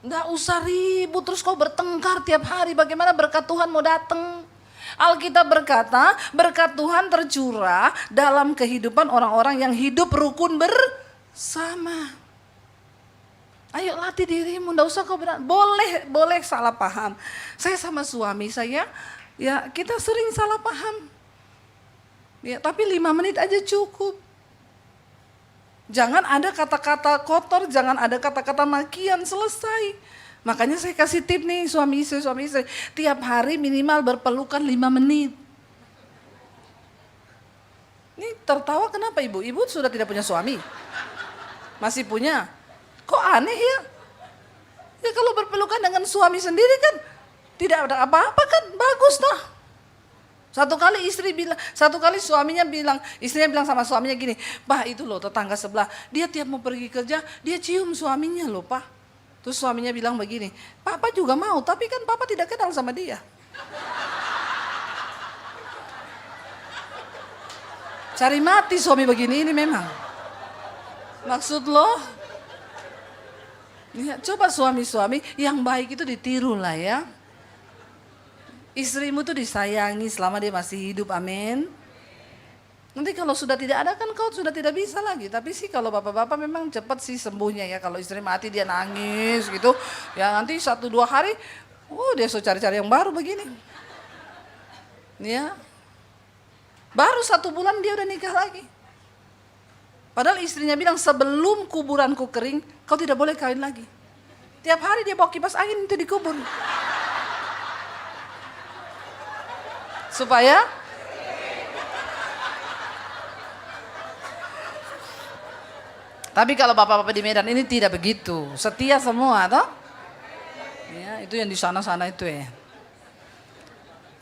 Enggak usah ribut terus kau bertengkar tiap hari, bagaimana berkat Tuhan mau datang? Alkitab berkata, berkat Tuhan tercurah dalam kehidupan orang-orang yang hidup rukun bersama. Ayo latih dirimu, enggak usah kau boleh salah paham. Saya sama suami saya, ya kita sering salah paham. Ya, tapi 5 menit aja cukup. Jangan ada kata-kata kotor, jangan ada kata-kata makian, selesai. Makanya saya kasih tip nih suami istri. Tiap hari minimal berpelukan 5 menit. Ini tertawa kenapa ibu? Ibu sudah tidak punya suami? Masih punya? Kok aneh ya? Ya kalau berpelukan dengan suami sendiri kan tidak ada apa-apa kan, bagus toh. Satu kali suaminya bilang, istrinya bilang sama suaminya gini, "Pak, itu loh tetangga sebelah, dia tiap mau pergi kerja, dia cium suaminya loh, Pak." Terus suaminya bilang begini, "Papa juga mau, tapi kan Papa tidak kenal sama dia." Cari mati suami begini ini memang. Maksud lo? Ya, coba suami-suami yang baik itu ditiru lah ya. Istrimu tuh disayangi selama dia masih hidup, amin. Nanti kalau sudah tidak ada kan kau sudah tidak bisa lagi. Tapi sih kalau bapak-bapak memang cepat sih sembuhnya ya. Kalau istri mati dia nangis gitu. Ya nanti 1-2 hari, dia sudah cari-cari yang baru begini. Ya, baru 1 bulan dia udah nikah lagi. Padahal istrinya bilang sebelum kuburanku kering, kau tidak boleh kawin lagi. Tiap hari dia bawa kipas angin itu dikubur. Supaya tapi kalau bapak-bapak di Medan ini tidak begitu, setia semua toh? Ya, itu yang di sana-sana itu ya.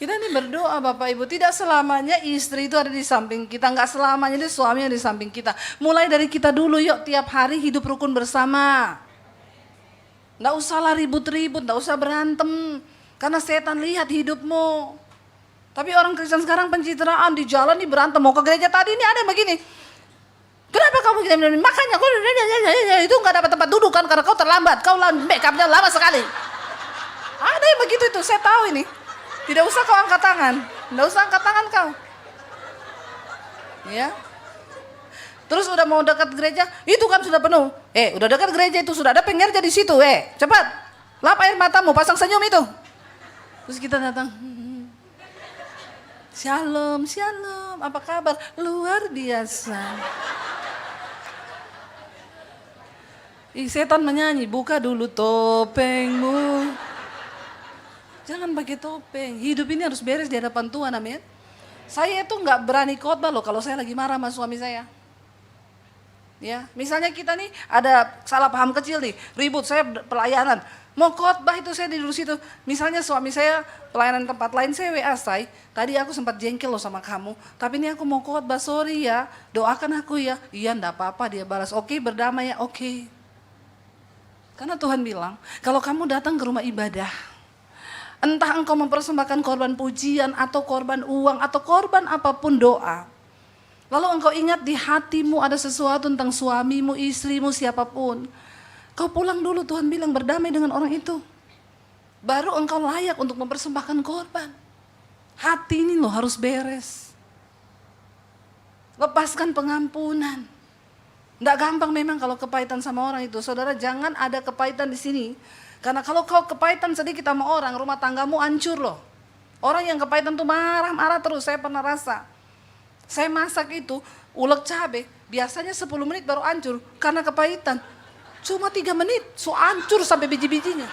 Kita ini berdoa Bapak Ibu, tidak selamanya istri itu ada di samping kita, enggak selamanya itu suami yang di samping kita. Mulai dari kita dulu yuk, tiap hari hidup rukun bersama. Enggak usahlah ribut-ribut, enggak usah berantem, karena setan lihat hidupmu. Tapi orang Kristen sekarang pencitraan di jalan nih berantem, mau ke gereja tadi ini ada yang begini. Kenapa kamu begini? Makanya kau itu nggak dapat tempat duduk kan karena kau terlambat, kau make upnya lama sekali. Ada yang begitu itu, saya tahu ini. Tidak usah kau angkat tangan, tidak usah angkat tangan kau. Ya. Terus udah mau dekat gereja, itu kan sudah penuh. Udah dekat gereja itu sudah ada pengerja di situ. Cepat, lap air matamu, pasang senyum itu. Terus kita datang. Shalom, shalom, apa kabar? Luar biasa. Setan menyanyi, buka dulu topengmu. Jangan pakai topeng. Hidup ini harus beres di hadapan Tuhan, amin. Saya itu nggak berani khotbah loh kalau saya lagi marah sama suami saya. Ya, misalnya kita nih ada salah paham kecil nih, ribut, saya pelayanan. Mau khotbah itu saya duduk situ. Misalnya suami saya pelayanan tempat lain, saya WA saya, tadi aku sempat jengkel loh sama kamu, tapi ini aku mau khotbah, sorry ya, doakan aku ya. Iya enggak apa-apa, dia balas, oke, berdamai ya, oke. Karena Tuhan bilang, kalau kamu datang ke rumah ibadah, entah engkau mempersembahkan korban pujian atau korban uang atau korban apapun doa. Lalu engkau ingat di hatimu ada sesuatu tentang suamimu, istrimu, siapapun. Kau pulang dulu, Tuhan bilang berdamai dengan orang itu. Baru engkau layak untuk mempersembahkan korban. Hati ini loh harus beres. Lepaskan pengampunan. Nggak gampang memang kalau kepahitan sama orang itu. Saudara, jangan ada kepahitan di sini. Karena kalau kau kepahitan sedikit sama orang, rumah tanggamu hancur loh. Orang yang kepahitan tuh marah-marah terus, saya pernah rasa. Saya masak itu, ulek cabai, biasanya 10 menit baru hancur karena kepahitan. Cuma 3 menit, so hancur sampai biji-bijinya.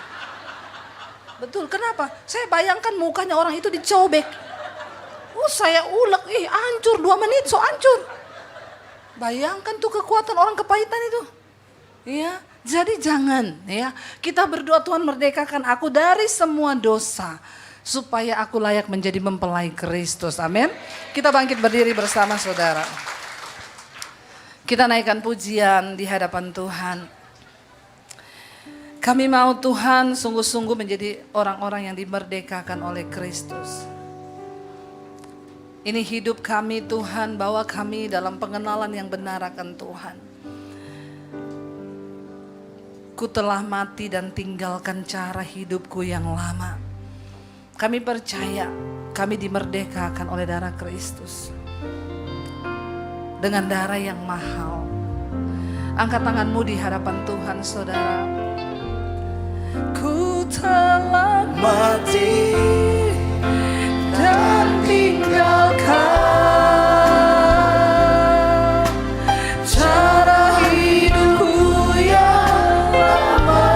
Betul, kenapa? Saya bayangkan mukanya orang itu dicobek. Saya ulek, hancur 2 menit, so hancur. Bayangkan tuh kekuatan orang kepahitan itu. Ya, jadi jangan ya. Kita berdoa, Tuhan merdekakan aku dari semua dosa. Supaya aku layak menjadi mempelai Kristus. Amin. Kita bangkit berdiri bersama saudara. Kita naikkan pujian di hadapan Tuhan. Kami mau Tuhan sungguh-sungguh menjadi orang-orang yang dimerdekakan oleh Kristus. Ini hidup kami Tuhan, bawa kami dalam pengenalan yang benar akan Tuhan. Ku telah mati dan tinggalkan cara hidupku yang lama. Kami percaya kami dimerdekakan oleh darah Kristus. Dengan darah yang mahal. Angkat tanganmu di hadapan Tuhan saudara. Ku telah mati dan tinggalkan cara hidupku yang lama.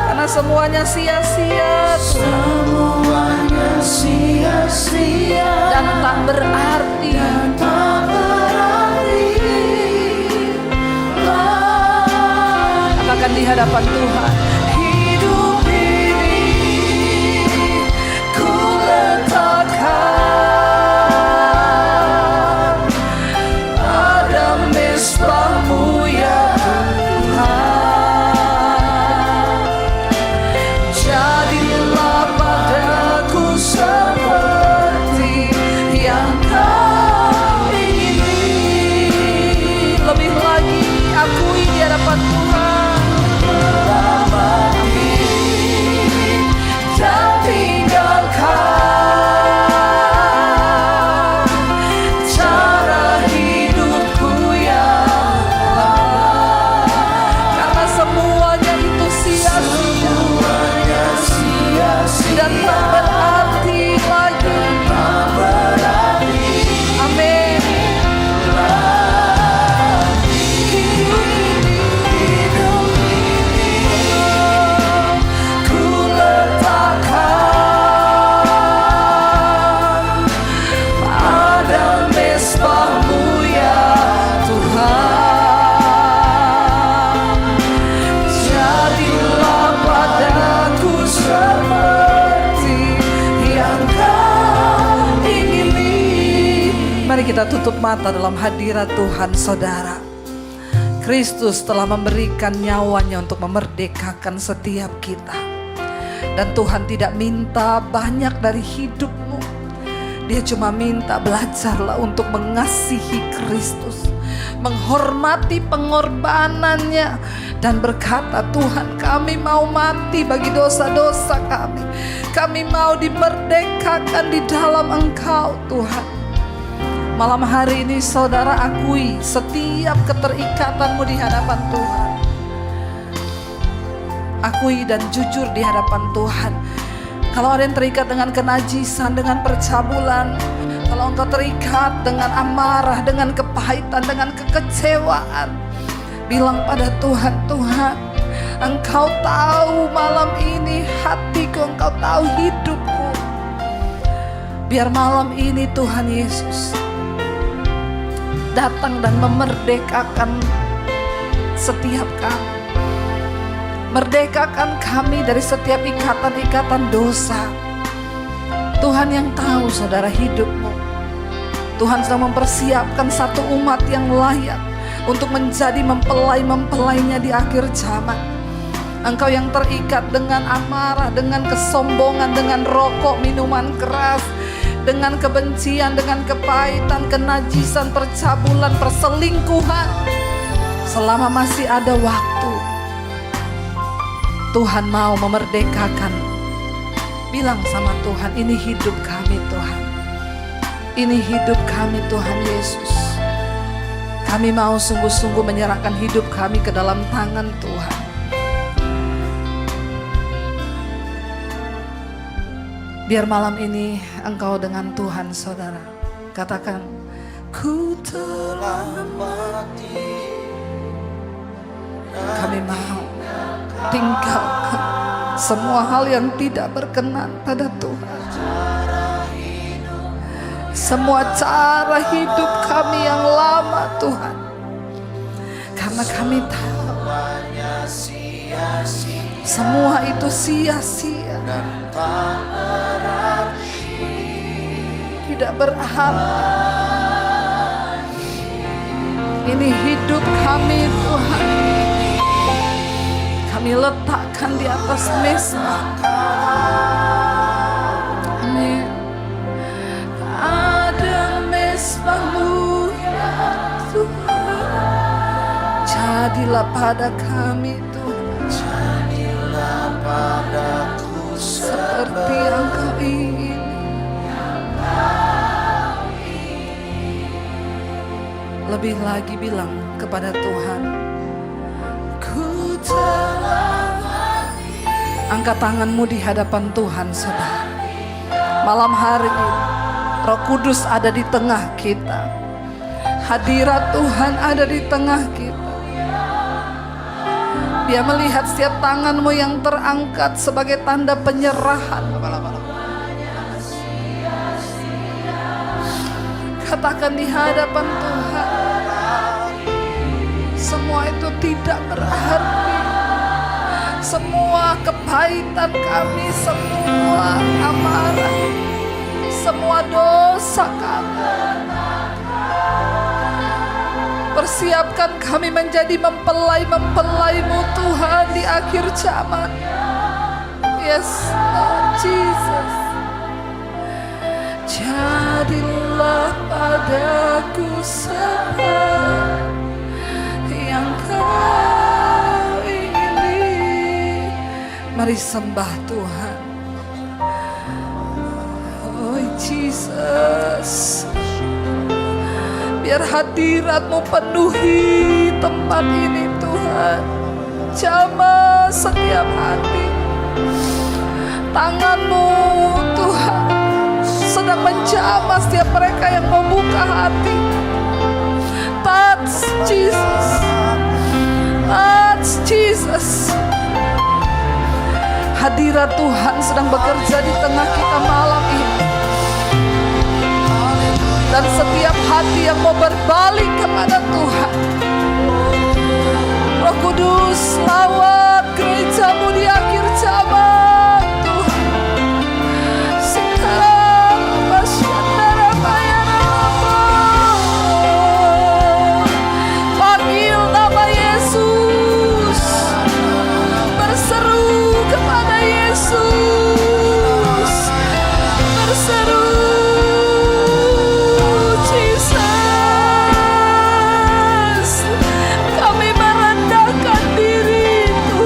Karena semuanya sia-sia. Semuanya sia-sia dan tak berarti, Katakan di hadapan Tuhan, hidup ini ku letakkan pada mesbah-Mu ya Tuhan. Jadilah padaku seperti yang Kau ingini. Lebih lagi akui di hadapan Tuhan. Dan tinggalkan cara hidupku yang lama. Karena semuanya itu sia-sia dan tak berarti lagi. Amin. Mari kita tutup mata dalam hadirat Tuhan saudara. Kristus telah memberikan nyawanya untuk memerdekakan setiap kita. Dan Tuhan tidak minta banyak dari hidupmu. Dia cuma minta belajarlah untuk mengasihi Kristus, menghormati pengorbanannya, dan berkata, Tuhan kami mau mati bagi dosa-dosa kami. Kami mau dimerdekakan di dalam Engkau Tuhan. Malam hari ini saudara akui setiap keterikatanmu di hadapan Tuhan. Akui dan jujur di hadapan Tuhan. Kalau ada yang terikat dengan kenajisan, dengan percabulan, kalau engkau terikat dengan amarah, dengan kepahitan, dengan kekecewaan, bilang pada Tuhan, Tuhan Engkau tahu malam ini hatiku, Engkau tahu hidupku. Biar malam ini Tuhan Yesus datang dan memerdekakan setiap kami. Merdekakan kami dari setiap ikatan-ikatan dosa. Tuhan yang tahu saudara hidupmu. Tuhan sedang mempersiapkan satu umat yang layak untuk menjadi mempelai-mempelainya di akhir zaman. Engkau yang terikat dengan amarah, dengan kesombongan, dengan rokok, minuman keras, dengan kebencian, dengan kepahitan, kenajisan, percabulan, perselingkuhan. Selama masih ada waktu, Tuhan mau memerdekakan. Bilang sama Tuhan, ini hidup kami Tuhan. Ini hidup kami Tuhan Yesus. Kami mau sungguh-sungguh menyerahkan hidup kami ke dalam tangan Tuhan. Biar malam ini engkau dengan Tuhan saudara. Katakan, ku telah mati. Kami mau tinggalkan semua hal yang tidak berkenan pada Tuhan. Semua cara hidup kami yang lama Tuhan. Karena kami tahu semua itu sia-sia. Tidak berarti. Ini hidup kami Tuhan. Kami letakkan di atas mezbah. Amin. Ada mezbah-Mu ya Tuhan. Jadilah pada kami Tuhan. Jadilah padaku seperti yang Kau ingin. Lebih lagi bilang kepada Tuhan, ku telah mati. Angkat tanganmu di hadapan Tuhan saudara. Malam hari ini Roh Kudus ada di tengah kita. Hadirat Tuhan ada di tengah kita. Dia melihat setiap tanganmu yang terangkat sebagai tanda penyerahan. Katakan di hadapan Tuhan, semua itu tidak berarti. Semua kepahitan kami, semua amarah, semua dosa kami. Persiapkan kami menjadi mempelai-mempelai-Mu Tuhan di akhir zaman. Yes, Lord Jesus. Jadilah padaku seperti yang Kau ingini. Mari sembah Tuhan. Oh Jesus. Biar hadirat-Mu penuhi tempat ini Tuhan. Jamah setiap hati. Tangan-Mu Tuhan sedang menjamah setiap mereka yang membuka hati. Touch Jesus. Touch Jesus. Hadirat Tuhan sedang bekerja di tengah kita malam ini. Dan setiap hati yang mau berbalik kepada Tuhan, Roh Kudus lawat gereja-Mu di akhir zaman Tuhan. Panggil nama Yesus, berseru kepada Yesus, berseru Jesus. Kami merendahkan diri Tuhan.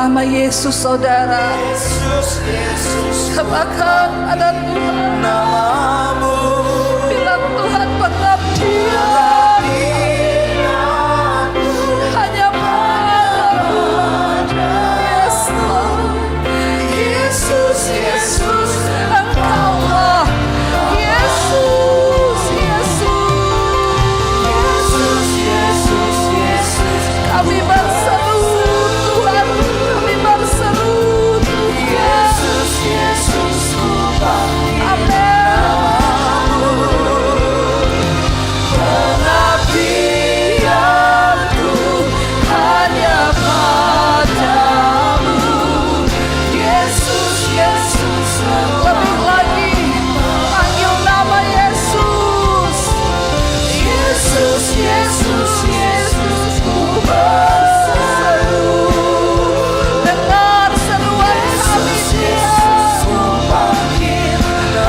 nama Yesus, saudara. Katakan ada Tuhan. Bilang Tuhan pengabdian hanya padamu. Yes Lord. Yesus, Yesus, Engkaulah. Yesus, Yesus, Yesus, Yesus. Kami berseru Tuhan, kami berseru Tuhan. Yesus, amin. Pengabdianku hanya padamu. Yesus, Yesus, lebih lagi panggil nama Yesus. Yesus, Yesus, Yesus, ku berseru. Dengar seruan kami Tuhan.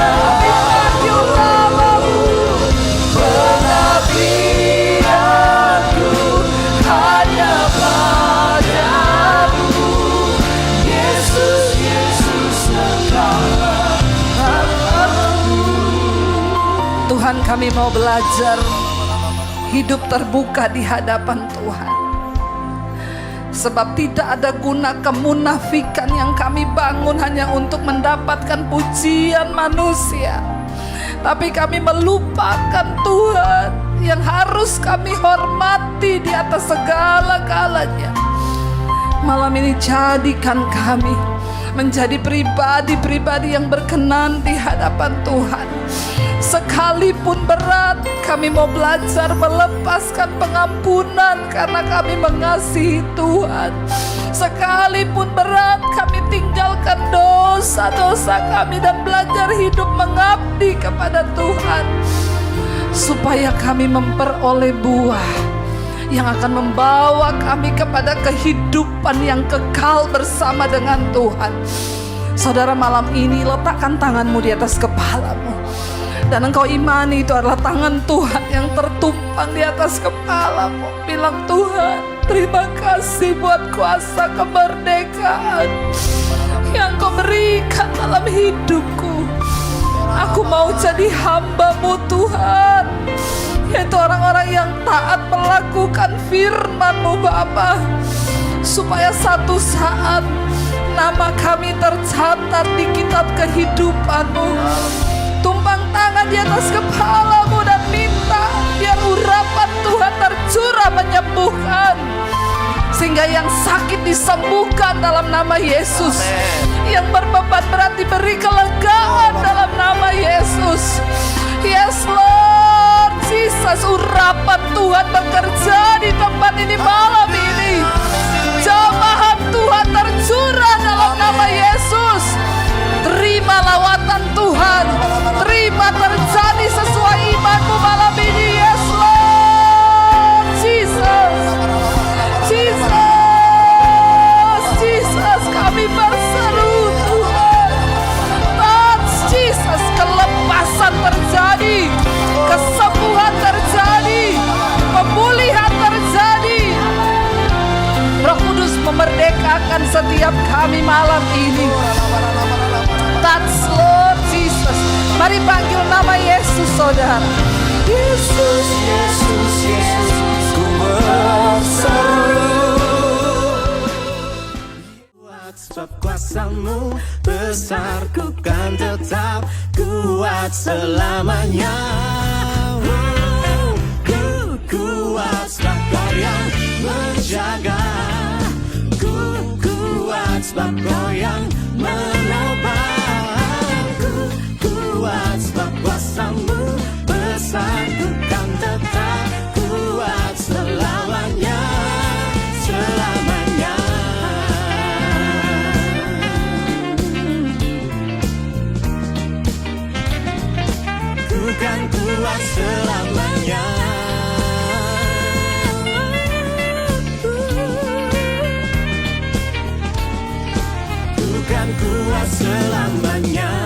Kami panggil namamu. Pengabdianku hanya padamu. Yesus, Yesus, Engkaulah Allahku. Tuhan, kami mau belajar hidup terbuka di hadapan Tuhan. Sebab tidak ada guna kemunafikan yang kami bangun hanya untuk mendapatkan pujian manusia. Tapi kami melupakan Tuhan yang harus kami hormati di atas segala-galanya. Malam ini jadikan kami menjadi pribadi-pribadi yang berkenan di hadapan Tuhan. Sekalipun berat, kami mau belajar melepaskan pengampunan karena kami mengasihi Tuhan. Sekalipun berat, kami tinggalkan dosa-dosa kami dan belajar hidup mengabdi kepada Tuhan, supaya kami memperoleh buah yang akan membawa kami kepada kehidupan yang kekal bersama dengan Tuhan. Saudara, malam ini letakkan tanganmu di atas kepalamu, dan engkau imani itu adalah tangan Tuhan yang tertumpang di atas kepalamu. Bilang, Tuhan, terima kasih buat kuasa kemerdekaan yang kau berikan dalam hidupku. Aku mau jadi hamba-Mu Tuhan, yaitu orang-orang yang taat melakukan firman-Mu Bapa, supaya satu saat nama kami tercatat di kitab kehidupan-Mu. Tumpang tangan di atas kepalamu dan minta biar urapan Tuhan tercurah menyembuhkan, sehingga yang sakit disembuhkan dalam nama Yesus. Yang berbeban berat diberi kelegaan dalam nama Yesus. Yes Lord Jesus, urapan Tuhan bekerja di tempat ini malam ini. Jamahan Tuhan tercurah dalam nama Yesus. Terima lawatan Tuhan, terima terjadi sesuai imanmu malam ini. Yes Lord Jesus, Jesus, Jesus, kami berseru Tuhan. Touch Jesus, kelepasan terjadi, kesembuhan terjadi, pemulihan terjadi. Roh Kudus memerdekakan setiap kami malam ini. Touch Lord Jesus. Mari panggil nama Yesus, saudara. Yesus, Yesus, Yesus, ku berseru. Sebab kuasa-Mu besar, ku kan tetap kuat selamanya. Ku kuat sebab Kau yang menjaga. Ku kuat sebab Kau yang menopang. Kuat sebab kuasa-Mu besar, ku kan tetap kuat selamanya, selamanya. Ku kan kuat selamanya. Ku kan kuat selamanya.